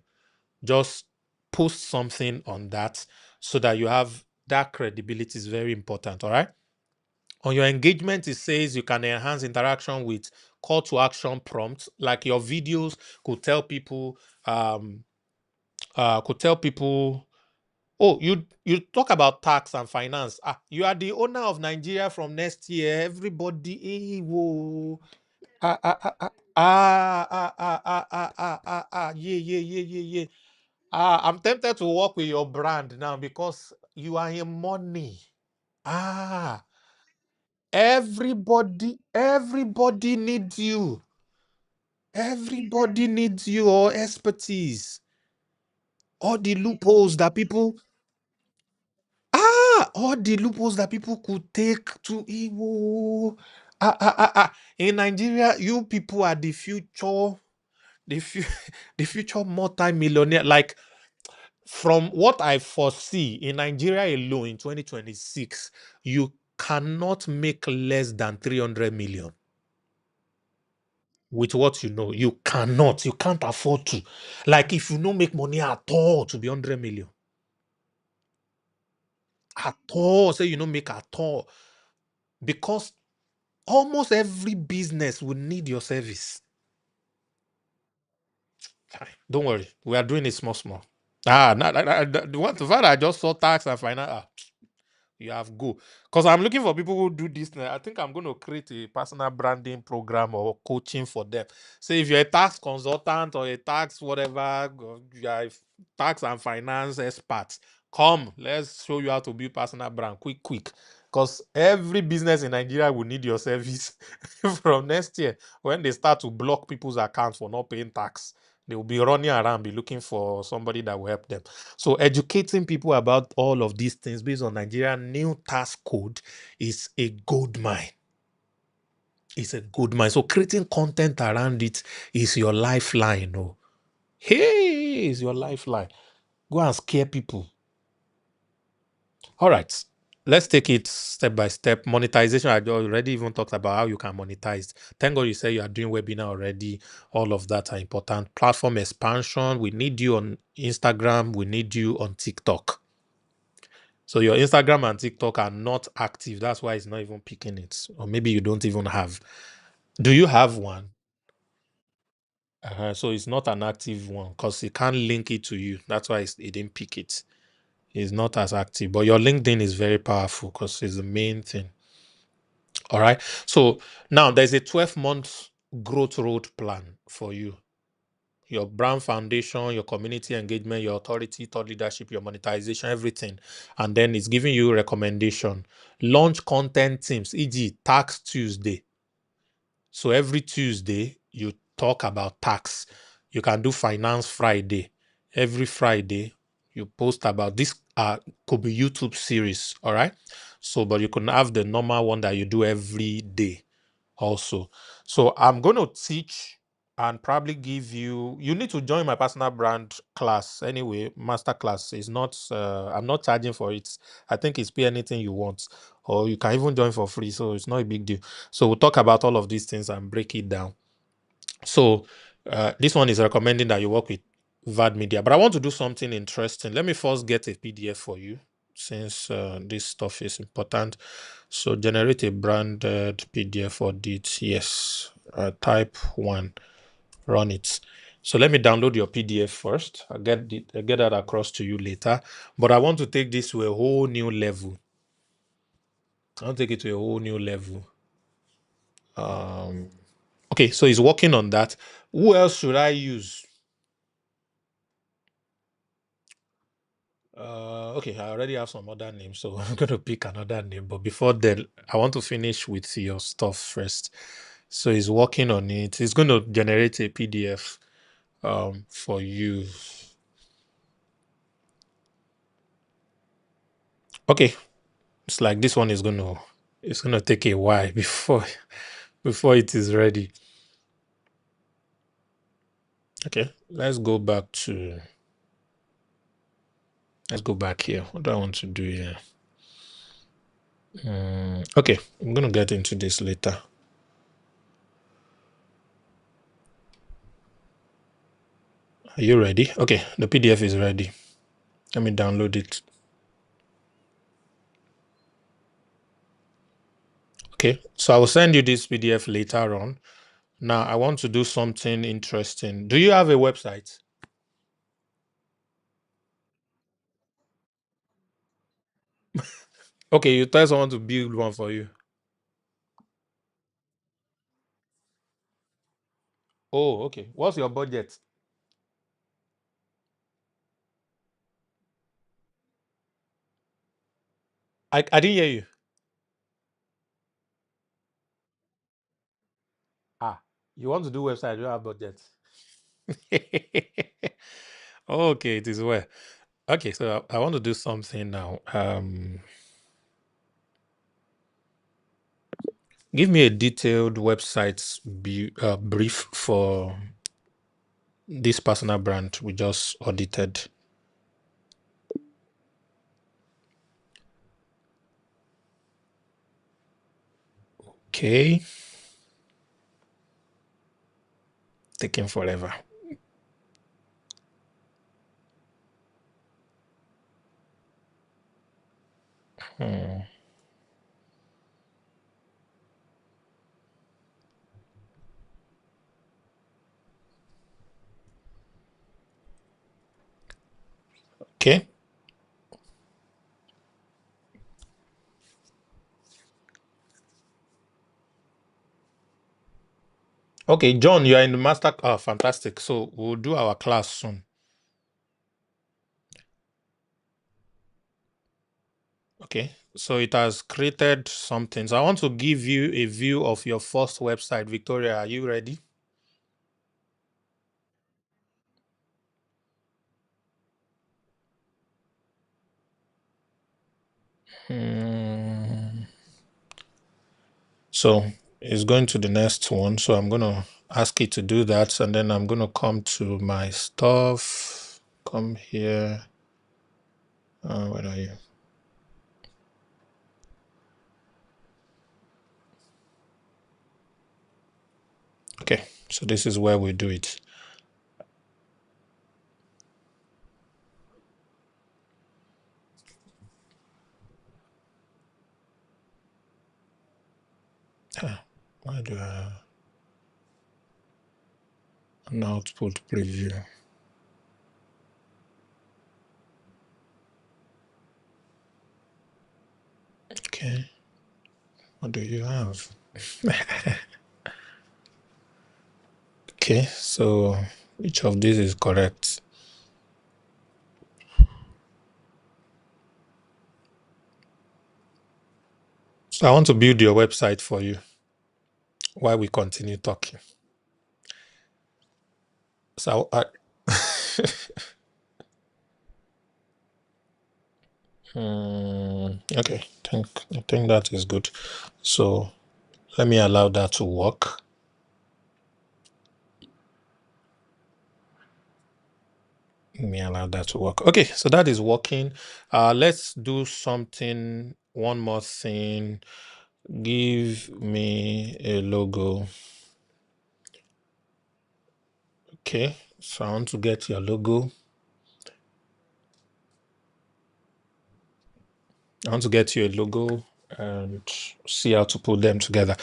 S8: Just post something on that so that you have that credibility is very important. All right. On your engagement, it says you can enhance interaction with call to action prompts, like your videos um, could tell people, oh, you talk about tax and finance. You are the owner of Nigeria from next year. Everybody, whoa. Yeah, yeah, yeah, yeah, yeah. I'm tempted to work with your brand now because you are in money. Ah, everybody needs you. Everybody needs your expertise. All the loopholes that people all the loopholes that people could take to Igbo. In Nigeria, you people are the the future multi-millionaire. Like, from what I foresee in Nigeria alone in 2026, you cannot make less than 300 million with what you know. You cannot. You can't afford to. Like, if you don't make money at all to be 100 million. At all. Say you don't make at all. Because almost every business will need your service. Don't worry. We are doing it small, small. The fact I just saw tax and finance. You have go. Because I'm looking for people who do this now. I think I'm going to create a personal branding program or coaching for them. So if you're a tax consultant or a tax whatever, you are a tax and finance expert, come, let's show you how to build personal brand quick, quick. Because every business in Nigeria will need your service from next year. When they start to block people's accounts for not paying tax, they will be running around, be looking for somebody that will help them. So educating people about all of these things based on Nigerian new tax code is a gold mine. It's a good mine. So creating content around it is your lifeline. Oh, hey, is your lifeline. Go and scare people. All right. Let's take it step by step. Monetization, I already even talked about how you can monetize. Thank God you say you are doing webinar already. All of that are important. Platform expansion. We need you on Instagram. We need you on TikTok. So your Instagram and TikTok are not active. That's why it's not even picking it. Or maybe you don't even have. Do you have one? So it's not an active one because it can't link it to you. That's why it didn't pick it. It's not as active. But your LinkedIn is very powerful because it's the main thing. All right. So now there's a 12-month growth road plan for you. Your brand foundation, your community engagement, your authority, thought leadership, your monetization, everything. And then it's giving you recommendation. Launch content teams, e.g., Tax Tuesday. So every Tuesday, you talk about tax. You can do Finance Friday. Every Friday, you post about this could be YouTube series. All right. So, but you can have the normal one that you do every day also. So I'm going to teach and probably give you need to join my personal brand class anyway. Master class is not I'm not charging for it. I think it's pay anything you want, or you can even join for free, so it's not a big deal. So we'll talk about all of these things and break it down. So this one is recommending that you work with VAD Media, but I want to do something interesting. Let me first get a PDF for you, since this stuff is important. So generate a branded PDF audit. Yes, type 1, run it. So let me download your PDF first. I'll get that across to you later. But I want to take this to a whole new level. I want to take it to a whole new level. Okay, so he's working on that. Who else should I use? Okay, I already have some other names, so I'm going to pick another name. But before then, I want to finish with your stuff first. So he's working on it. He's going to generate a PDF for you. Okay, it's like this one is going to take a while before it is ready. Okay, let's go back here. What do I want to do here? Okay, I'm gonna get into this later. Are you ready? Okay, the PDF is ready. Let me download it. Okay, so I will send you this PDF later on. Now, I want to do something interesting. Do you have a website? Okay, you tell someone to build one for you. Oh, okay. What's your budget? I didn't hear you. Ah, you want to do website, you don't have budget. Okay, it is well. Okay, so I want to do something now. Give me a detailed website brief for this personal brand we just audited. Okay. Taking forever. Okay. Okay, John, you are in the master. Oh, fantastic. So we'll do our class soon. Okay, so it has created something. So I want to give you a view of your first website. Victoria, are you ready? So it's going to the next one. So I'm going to ask it to do that. And then I'm going to come to my stuff. Come here. Where are you? Okay, so this is where we do it. Why do I have an output preview? Okay, what do you have? Okay, so which of these is correct? So I want to build your website for you while we continue talking. So okay, I think that is good. So let me allow that to work. Let me allow that to work. Okay, so that is working. Let's do something. One more thing. Give me a logo. Okay, so I want to get your logo. I want to get you a logo and see how to put them together.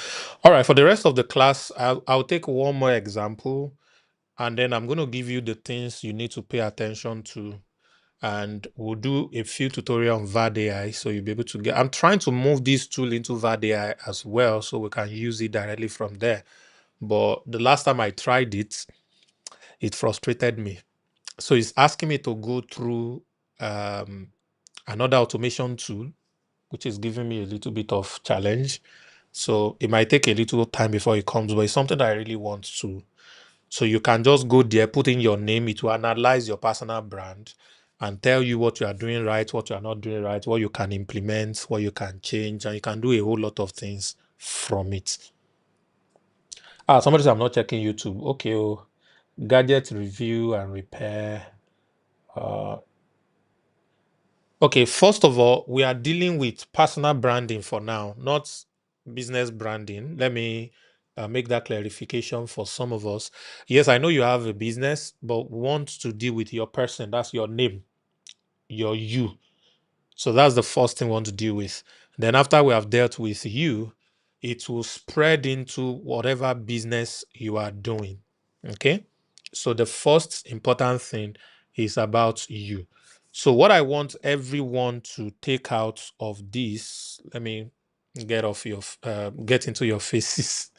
S8: All right, for the rest of the class, I'll take one more example, and then I'm going to give you the things you need to pay attention to. And we'll do a few tutorial on VAD AI, so you'll be able to get. I'm trying to move this tool into VAD AI as well, so we can use it directly from there. But the last time I tried it, it frustrated me. So it's asking me to go through another automation tool, which is giving me a little bit of challenge. So it might take a little time before it comes, but it's something that I really want to. So you can just go there, put in your name, it will analyze your personal brand and tell you what you are doing right, what you are not doing right, what you can implement, what you can change, and you can do a whole lot of things from it. Somebody said I'm not checking YouTube. Okay, gadget review and repair. Okay, first of all, we are dealing with personal branding for now, not business branding. Let me make that clarification for some of us. Yes, I know you have a business, but we want to deal with your person. That's your name, your you. So that's the first thing we want to deal with. Then after we have dealt with you, it will spread into whatever business you are doing. Okay. So the first important thing is about you. So what I want everyone to take out of this, let me get into your faces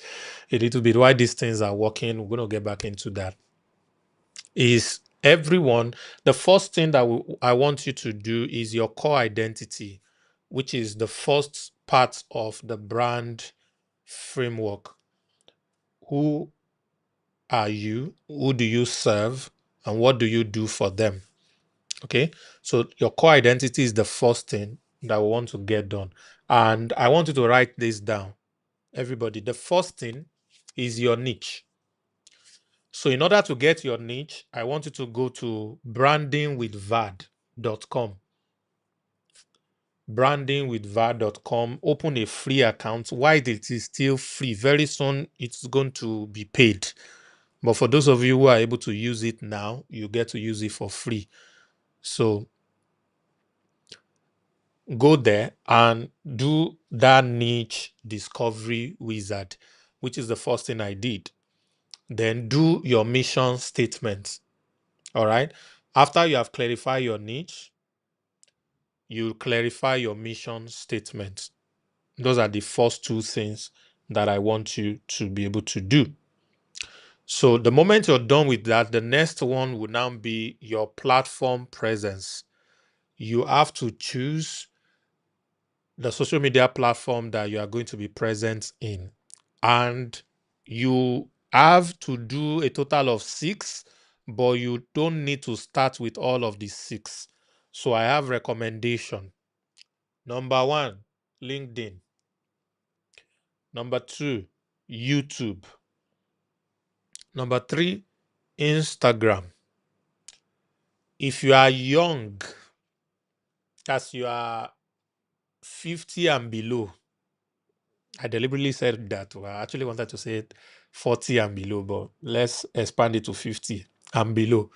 S8: a little bit why these things are working. We're going to get back into that. Is everyone, the first thing that I want you to do is your core identity, which is the first part of the brand framework. Who are you? Who do you serve? And what do you do for them? Okay, so your core identity is the first thing that we want to get done. And I want you to write this down. Everybody, the first thing is your niche. So in order to get your niche, I want you to go to brandingwithvad.com. Brandingwithvad.com. Open a free account. Why it is still free? Very soon it's going to be paid. But for those of you who are able to use it now, you get to use it for free. So go there and do that niche discovery wizard, which is the first thing I did. Then do your mission statement. All right. After you have clarified your niche, you clarify your mission statement. Those are the first two things that I want you to be able to do. So the moment you're done with that, the next one will now be your platform presence. You have to choose the social media platform that you are going to be present in. And you have to do a total of 6, but you don't need to start with all of the 6. So I have recommendation. Number 1, LinkedIn. Number 2, YouTube. Number 3, Instagram. If you are young, as you are 50 and below, I deliberately said that. Well, I actually wanted to say 40 and below, but let's expand it to 50 and below.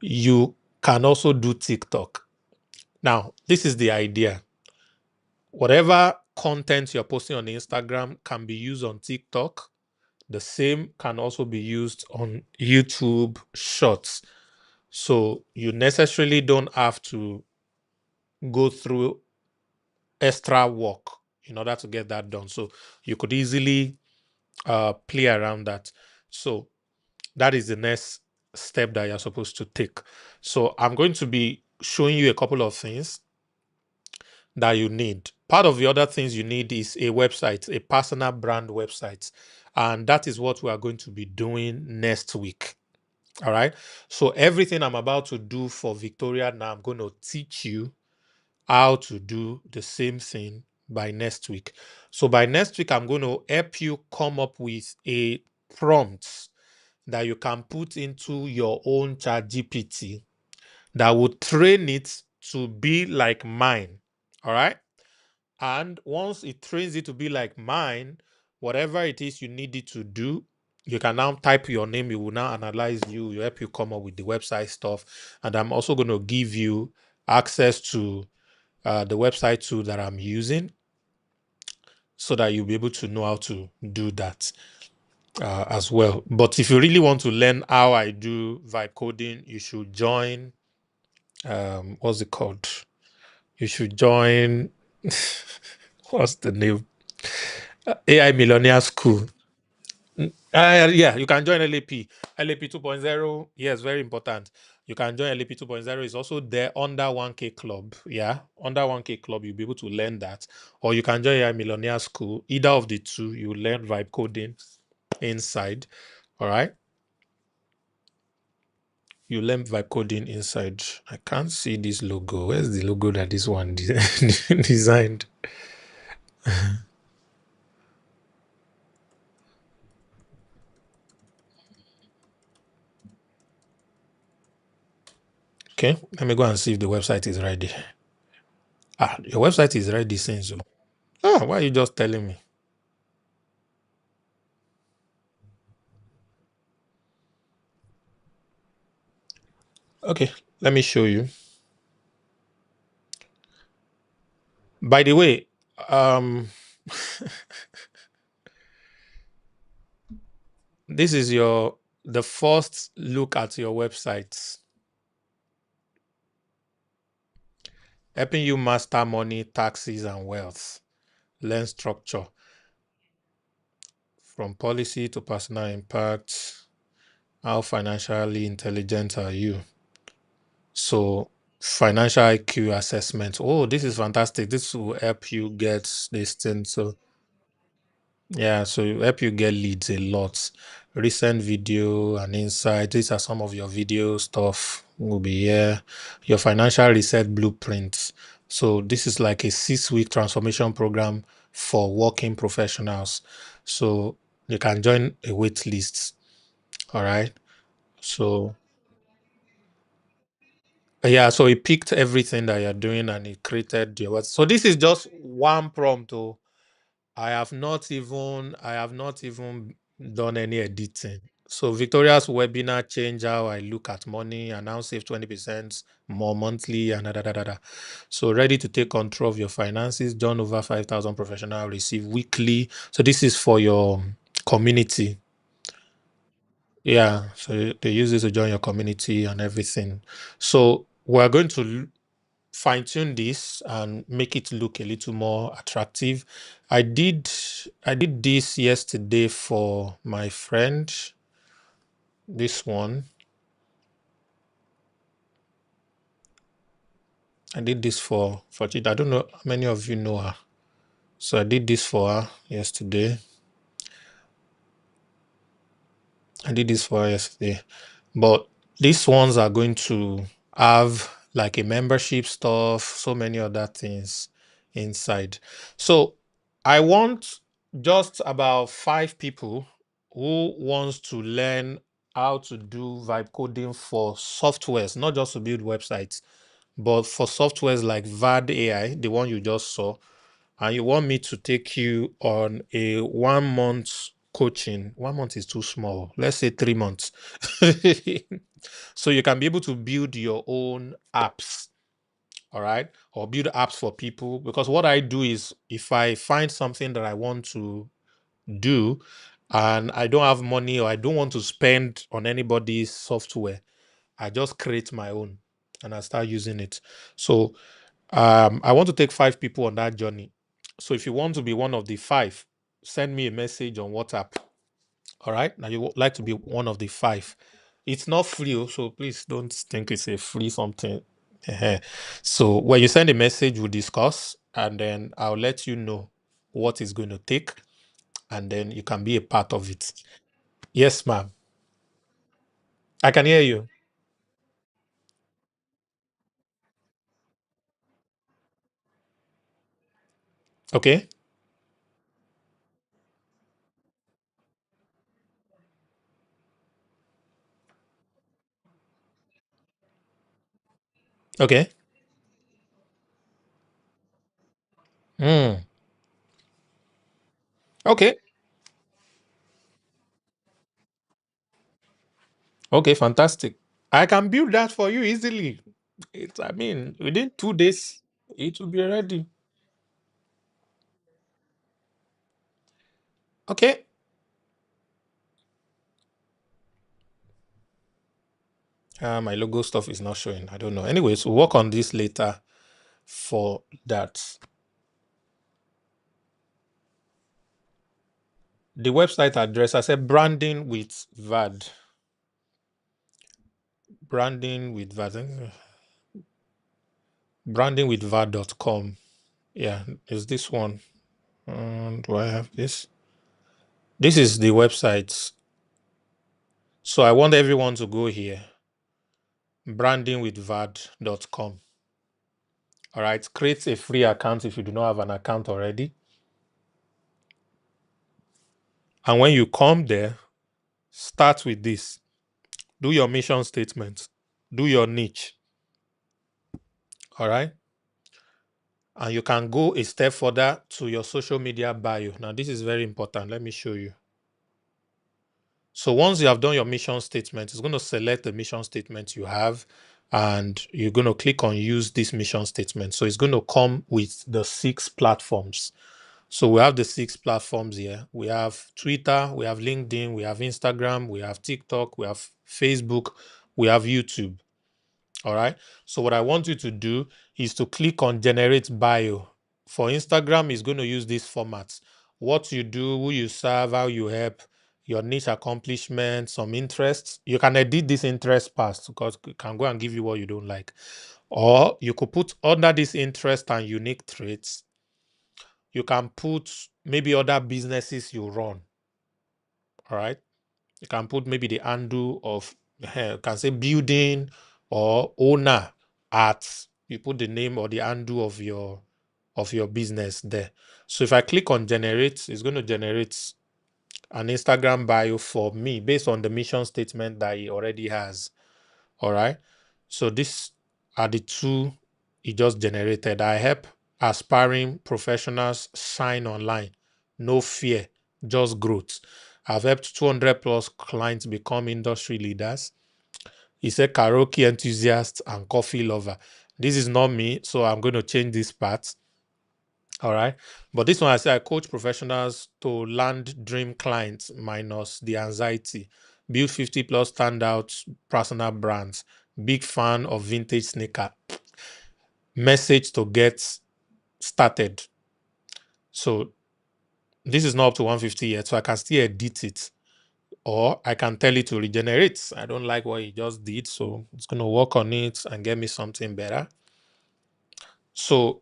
S8: You can also do TikTok. Now, this is the idea. Whatever content you're posting on Instagram can be used on TikTok. The same can also be used on YouTube Shorts. So you necessarily don't have to go through extra work in order to get that done. So you could easily play around that. So that is the next step that you're supposed to take. So I'm going to be showing you a couple of things that you need. Part of the other things you need is a website, a personal brand website. And that is what we are going to be doing next week. All right. So everything I'm about to do for Victoria now, I'm going to teach you how to do the same thing by next week. So by next week, I'm going to help you come up with a prompt that you can put into your own ChatGPT that will train it to be like mine. All right. And once it trains it to be like mine, whatever it is you need it to do, you can now type your name. It will now analyze you, will help you come up with the website stuff. And I'm also going to give you access to the website tool that I'm using so that you'll be able to know how to do that as well. But if you really want to learn how I do vibe coding, you should join, what's it called? You should join, what's the name? AI Millionaire School. Yeah, you can join LAP. LAP 2.0, yes, very important. You can join LAP 2.0. It's also there under 1K Club. Yeah, under 1K Club, you'll be able to learn that. Or you can join AI Millionaire School. Either of the two, you learn vibe coding inside. All right. You learn vibe coding inside. I can't see this logo. Where's the logo that this one designed? Okay, let me go and see if the website is ready. Your website is ready since. Why are you just telling me? Okay, let me show you. By the way, this is the first look at your website, helping you master money, taxes, and wealth. Learn structure from policy to personal impact. How financially intelligent are you? So, financial IQ assessment. Oh, this is fantastic. This will help you get this thing. So, yeah, so it help you get leads a lot. Recent video and insight. These are some of your video stuff will be here. Your financial reset blueprint. So this is like a 6-week transformation program for working professionals. So you can join a wait list. All right. So yeah, so it picked everything that you're doing and it created your. So this is just one prompt. Oh, I have not even done any editing. So Victoria's webinar change how I look at money and now save 20% more monthly and da, da, da, da, da. So ready to take control of your finances. Done over 5,000 professional receive weekly. So this is for your community. Yeah. So they use this to join your community and everything. So we're going to fine tune this and make it look a little more attractive. I did this yesterday for my friend. This one. I did this for Chida. I don't know how many of you know her. So I did this for her yesterday. But these ones are going to have like a membership stuff, so many other things inside. So I want just about 5 people who wants to learn how to do vibe coding for softwares, not just to build websites, but for softwares like VAD AI, the one you just saw, and you want me to take you on a 1 month coaching. 1 month is too small. Let's say 3 months. So you can be able to build your own apps, all right, or build apps for people. Because what I do is if I find something that I want to do and I don't have money or I don't want to spend on anybody's software, I just create my own and I start using it. So I want to take 5 people on that journey. So if you want to be one of the 5, send me a message on WhatsApp. All right. Now you would like to be one of the 5. It's not free, so please don't think it's a free something. So when you send a message, we'll discuss, and then I'll let you know what it's going to take, and then you can be a part of it. Yes, ma'am. I can hear you. Okay. Okay. Hmm. Okay. Okay. Fantastic. I can build that for you easily. I mean, within 2 days, it will be ready. Okay. My logo stuff is not showing. I don't know. Anyways, we'll work on this later for that. The website address, I said branding with VAD. Branding with VAD. Brandingwithvad.com. Yeah, is this one. Do I have this? This is the website. So I want everyone to go here. Brandingwithvad.com. All right, create a free account if you do not have an account already. And when you come there, start with this. Do your mission statement. Do your niche. All right. And you can go a step further to your social media bio. Now, this is very important. Let me show you. So once you have done your mission statement, it's going to select the mission statement you have, and you're going to click on use this mission statement. So it's going to come with the 6 platforms. So we have the 6 platforms here. We have Twitter, we have LinkedIn, we have Instagram, we have TikTok, we have Facebook, we have YouTube. All right. So what I want you to do is to click on generate bio. For Instagram, it's going to use this format. What you do, who you serve, how you help, your niche accomplishments, some interests. You can edit this interest past because it can go and give you what you don't like. Or you could put under this interest and unique traits. You can put maybe other businesses you run. All right. You can put maybe the handle of, you can say building or owner at. You put the name or the handle of your business there. So if I click on generate, it's going to generate an Instagram bio for me based on the mission statement that he already has. All right. So these are the 2 he just generated. I help aspiring professionals shine online. No fear, just growth. I've helped 200 plus clients become industry leaders. He said karaoke enthusiast and coffee lover. This is not me, so I'm going to change this part. All right. But this one, I say I coach professionals to land dream clients minus the anxiety. Build 50 plus standout personal brands. Big fan of vintage sneaker. Message to get started. So this is not up to 150 yet, so I can still edit it. Or I can tell it to regenerate. I don't like what he just did, so it's going to work on it and get me something better. So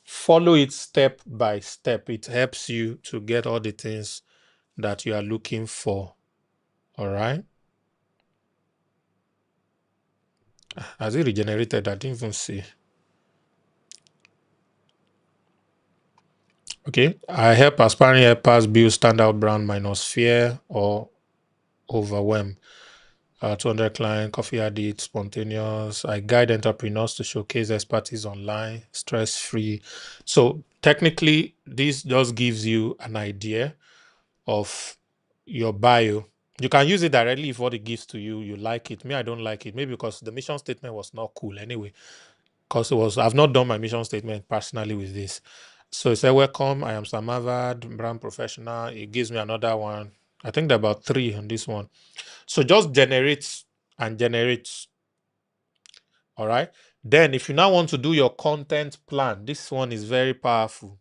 S8: follow it step by step. It helps you to get all the things that you are looking for. All right. Has it regenerated? I didn't even see. Okay. I help aspiring helpers build standout brand minus fear or overwhelm. 200 client, coffee addict, spontaneous. I guide entrepreneurs to showcase expertise online, stress free. So technically, this just gives you an idea of your bio. You can use it directly if what it gives to you, you like it. Me, I don't like it. Maybe because the mission statement was not cool anyway. Because I've not done my mission statement personally with this. So it said, welcome, I am Sam Harvard, brand professional. It gives me another one. I think there are about 3 on this one. So just generate and generate. All right. Then if you now want to do your content plan, this one is very powerful.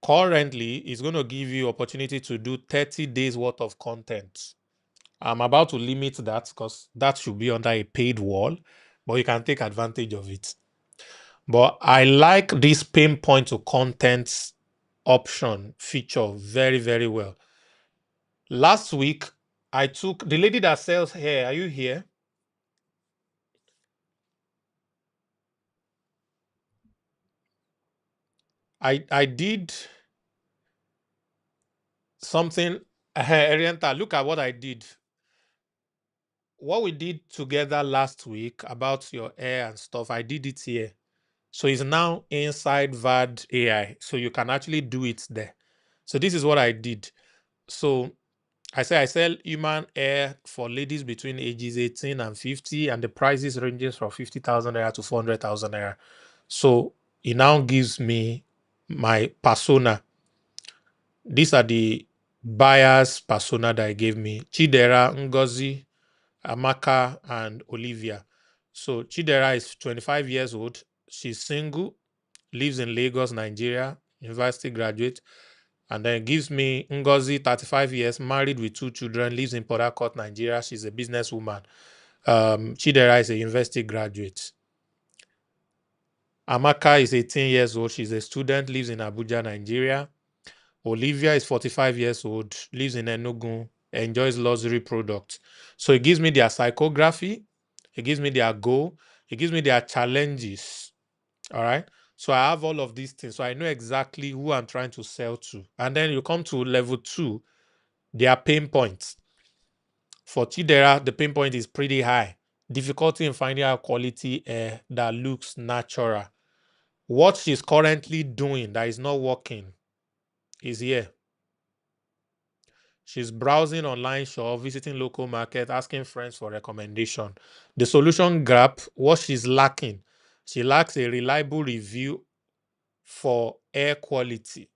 S8: Currently, it's going to give you opportunity to do 30 days worth of content. I'm about to limit that because that should be under a paid wall, but you can take advantage of it. But I like this pinpoint to content option feature very, very well. Last week, I took the lady that sells hair. Are you here? I did something. Oriental, look at what I did. What we did together last week about your hair and stuff, I did it here. So it's now inside VAD AI. So you can actually do it there. So this is what I did. So I sell human hair for ladies between ages 18 and 50, and the prices ranges from 50,000 naira to 400,000 naira. So it now gives me my persona. These are the buyers' persona that it gave me: Chidera, Ngozi, Amaka, and Olivia. So Chidera is 25 years old. She's single, lives in Lagos, Nigeria, university graduate. And then it gives me Ngozi, 35 years, married with 2 children, lives in Port Harcourt, Nigeria. She's a businesswoman. Chidera is a university graduate. Amaka is 18 years old. She's a student, lives in Abuja, Nigeria. Olivia is 45 years old, lives in Enugu, enjoys luxury products. So it gives me their psychography, it gives me their goal, it gives me their challenges. All right. So I have all of these things. So I know exactly who I'm trying to sell to. And then you come to level 2, their pain points. For Chidera, the pain point is pretty high. difficulty in finding a quality hair that looks natural. What she's currently doing that is not working is here. She's browsing online shop, visiting local market, asking friends for recommendation. The solution gap, what she's lacking, she lacks a reliable review for air quality,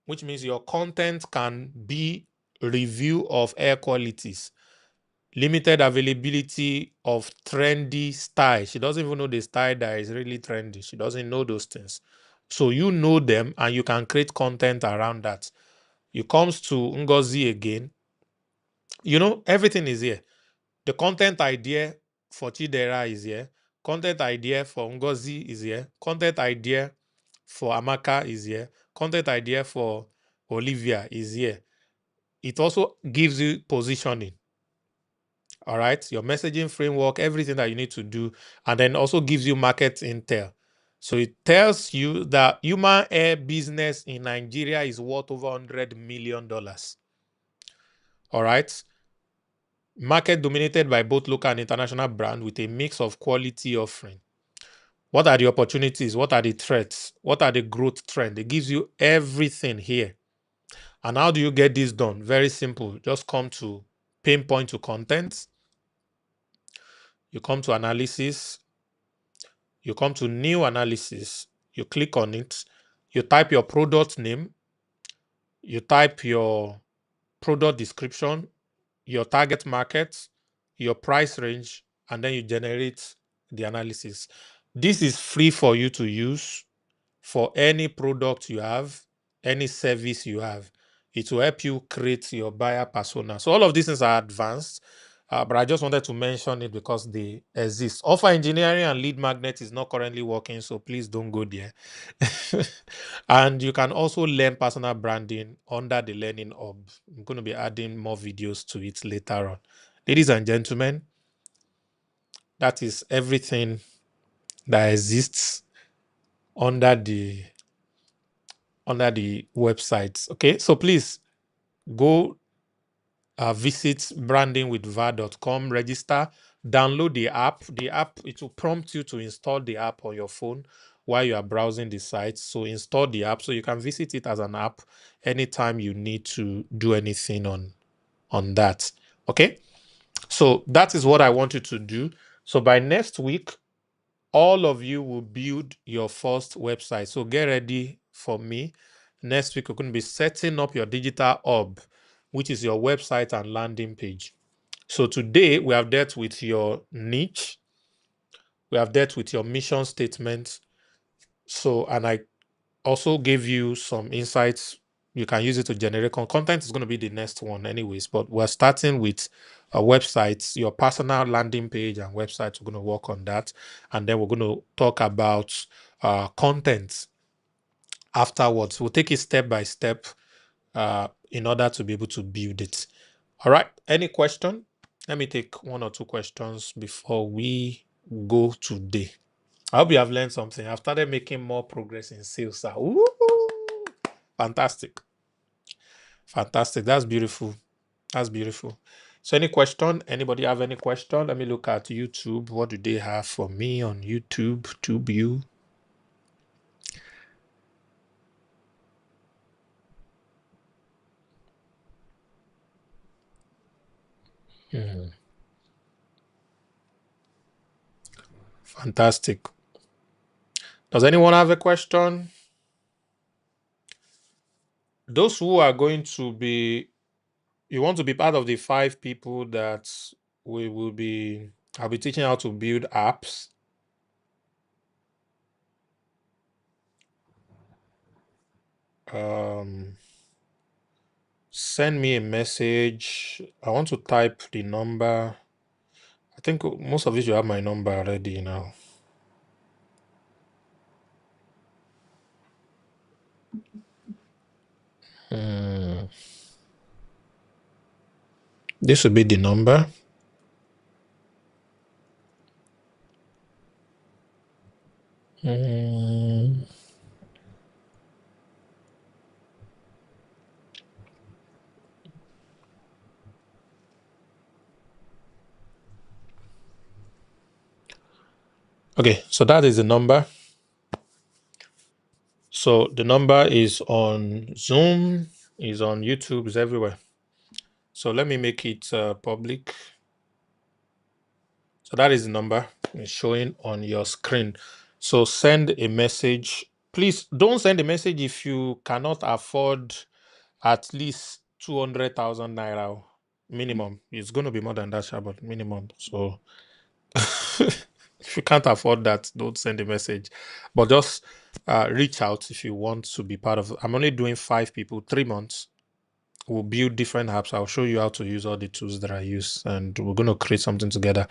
S8: which means your content can be review of air qualities, limited availability of trendy style. She doesn't even know the style that is really trendy. She doesn't know those things. So you know them and you can create content around that. It comes to Ngozi again. You know, everything is here. The content idea for Chidera is here. Content idea for Ngozi is here. Content idea for Amaka is here. Content idea for Olivia is here. It also gives you positioning. All right. Your messaging framework, everything that you need to do, and then also gives you market intel. So it tells you that human hair business in Nigeria is worth over $100 million. All right. Market dominated by both local and international brands with a mix of quality offering. What are the opportunities? What are the threats? What are the growth trends? It gives you everything here. And how do you get this done? Very simple. Just come to pinpoint to content. You come to analysis. You come to new analysis. You click on it. You type your product name. You type your product description, your target market, your price range, and then you generate the analysis. This is free for you to use for any product you have, any service you have. It will help you create your buyer persona. So all of these things are advanced, but I just wanted to mention it because they exist. Offer engineering and lead magnet is not currently working, so please don't go there. And you can also learn personal branding under the Learning Hub. I'm going to be adding more videos to it later on. Ladies and gentlemen, that is everything that exists under the websites. Okay, so please go visit brandingwithvar.com, register, download the app. The app, it will prompt you to install the app on your phone while you are browsing the site. So install the app so you can visit it as an app anytime you need to do anything on that. Okay, so that is what I want you to do. So by next week, all of you will build your first website. So get ready for me. Next week, we're going to be setting up your digital hub, which is your website and landing page. So today, we have dealt with your niche. We have dealt with your mission statement. So, and I also gave you some insights. You can use it to generate content. Is going to be the next one anyways, but we're starting with websites, your personal landing page and websites. We're going to work on that. And then we're going to talk about content afterwards. We'll take it step by step in order to be able to build it. All right. Any question? Let me take one or two questions before we go today. I hope you have learned something. I've started making more progress in sales. Ooh, fantastic. Fantastic. That's beautiful. That's beautiful. So any question? Anybody have any question? Let me look at YouTube. What do they have for me on YouTube? TubeU. Fantastic. Does anyone have a question? Those who are going to be, you want to be part of the 5 people that we will be, I'll be teaching how to build apps. Send me a message. I want to type the number. I think most of you have my number already now. This will be the number. Okay, so that is the number. So the number is on Zoom, is on YouTube, is everywhere. So let me make it public. So that is the number. It's showing on your screen. So send a message. Please don't send a message if you cannot afford at least 200,000 naira minimum. It's going to be more than that, but minimum. So if you can't afford that, don't send a message. But just reach out if you want to be part of it. I'm only doing 5 people, 3 months. We'll build different apps. I'll show you how to use all the tools that I use, and we're going to create something together.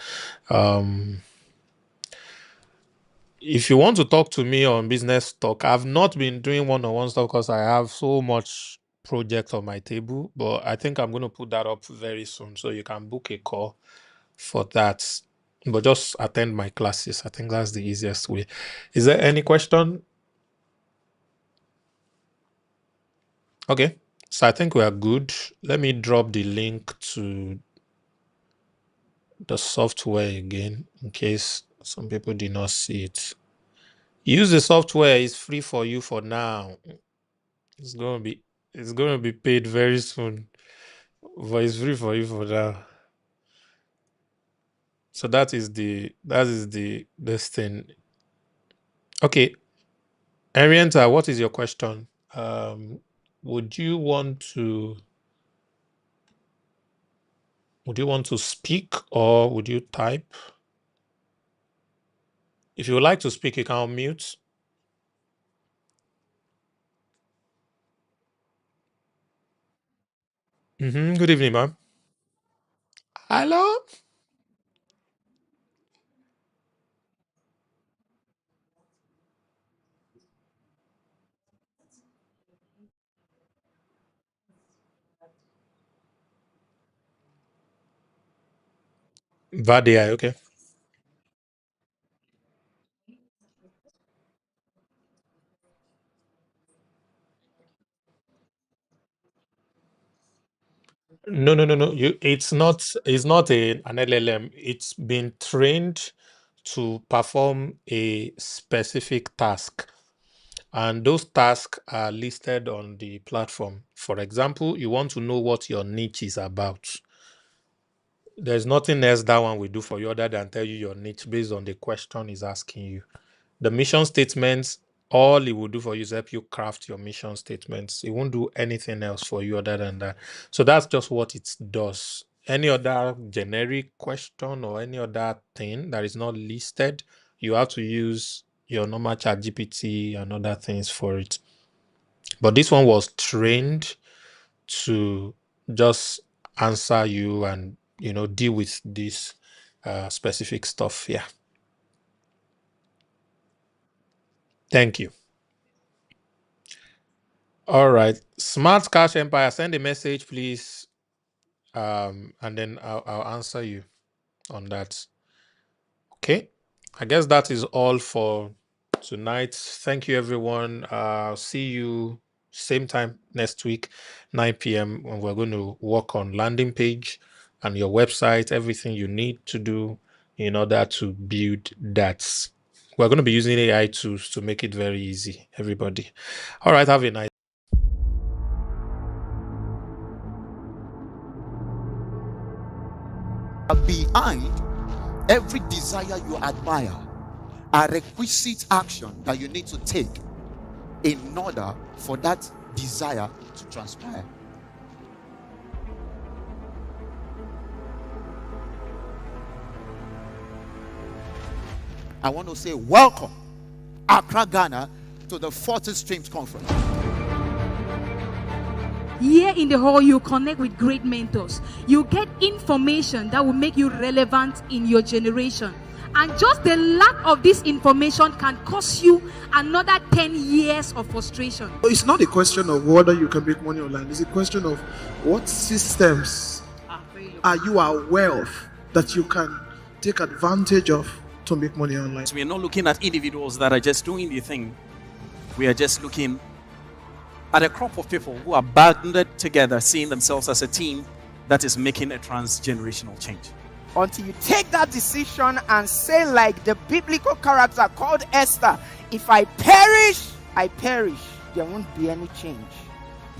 S8: If you want to talk to me on business talk, I've not been doing one-on-one stuff because I have so much project on my table, but I think I'm going to put that up very soon, so you can book a call for that. But just attend my classes. I think that's the easiest way. Is there any question? Okay, so I think we are good. Let me drop the link to the software again in case some people did not see it. Use the software. It's free for you for now. It's gonna be paid very soon, but it's free for you for now. So that is this thing. Okay, Arienta, what is your question? Would you want to speak or would you type? If you would like to speak, you can unmute. Good evening, ma'am. Hello. Vadia, okay. No. It's not. It's not an LLM. It's been trained to perform a specific task, and those tasks are listed on the platform. For example, you want to know what your niche is about. There's nothing else that one will do for you other than tell you your niche based on the question is asking you. The mission statements, all it will do for you is help you craft your mission statements. It won't do anything else for you other than that. So that's just what it does. Any other generic question or any other thing that is not listed, you have to use your normal chat GPT and other things for it. But this one was trained to just answer you and deal with this specific stuff. Yeah. Thank you. All right. Smart Cash Empire, send a message, please. And then I'll answer you on that. Okay. I guess that is all for tonight. Thank you, everyone. See you same time next week, 9 p.m. when we're going to work on landing page and your website, everything you need to do in order to build that. We're going to be using AI tools to make it very easy, everybody. All right. Have a nice
S1: Behind every desire you admire are requisite action that you need to take in order for that desire to transpire. I want to say welcome, Accra, Ghana, to the 40 Streams Conference.
S2: Here in the hall, you connect with great mentors. You get information that will make you relevant in your generation. And just the lack of this information can cost you another 10 years of frustration.
S3: It's not a question of whether you can make money online. It's a question of what systems are you aware of that you can take advantage of to make money online.
S4: So we are not looking at individuals that are just doing the thing. We are just looking at a crop of people who are banded together, seeing themselves as a team that is making a transgenerational change.
S5: until you take that decision and say, like the biblical character called Esther, if I perish, I perish. There won't be any change.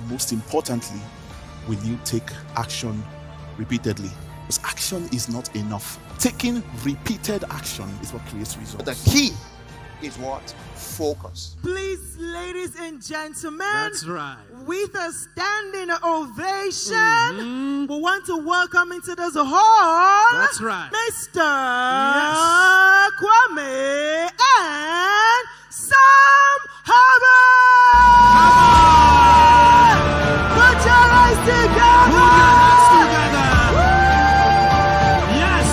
S6: Most importantly, will you take action repeatedly? Because action is not enough. Taking repeated action is what creates results.
S1: The key is what? Focus.
S7: Please, ladies and gentlemen,
S9: That's right.
S7: with a standing ovation, we want to welcome into this hall
S9: That's right.
S7: Mr. Kwame and Sam Harvard. Put your eyes together.
S9: Yes.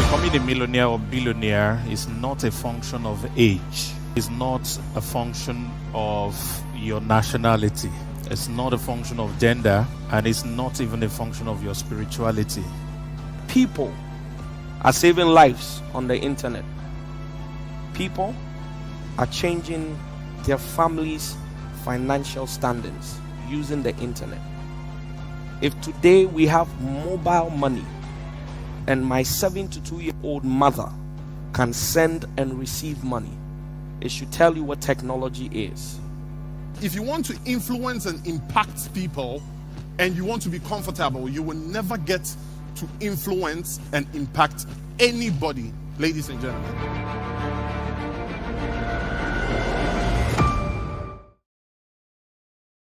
S8: Becoming a millionaire or billionaire is not a function of age. It's not a function of your nationality. It's not a function of gender, and it's not even a function of your spirituality.
S10: People are saving lives on the internet. People are changing their families' financial standings using the internet. If today we have mobile money and my 72-year-old mother can send and receive money, it should tell you what technology is.
S11: If you want to influence and impact people and you want to be comfortable, you will never get to influence and impact anybody, ladies and gentlemen.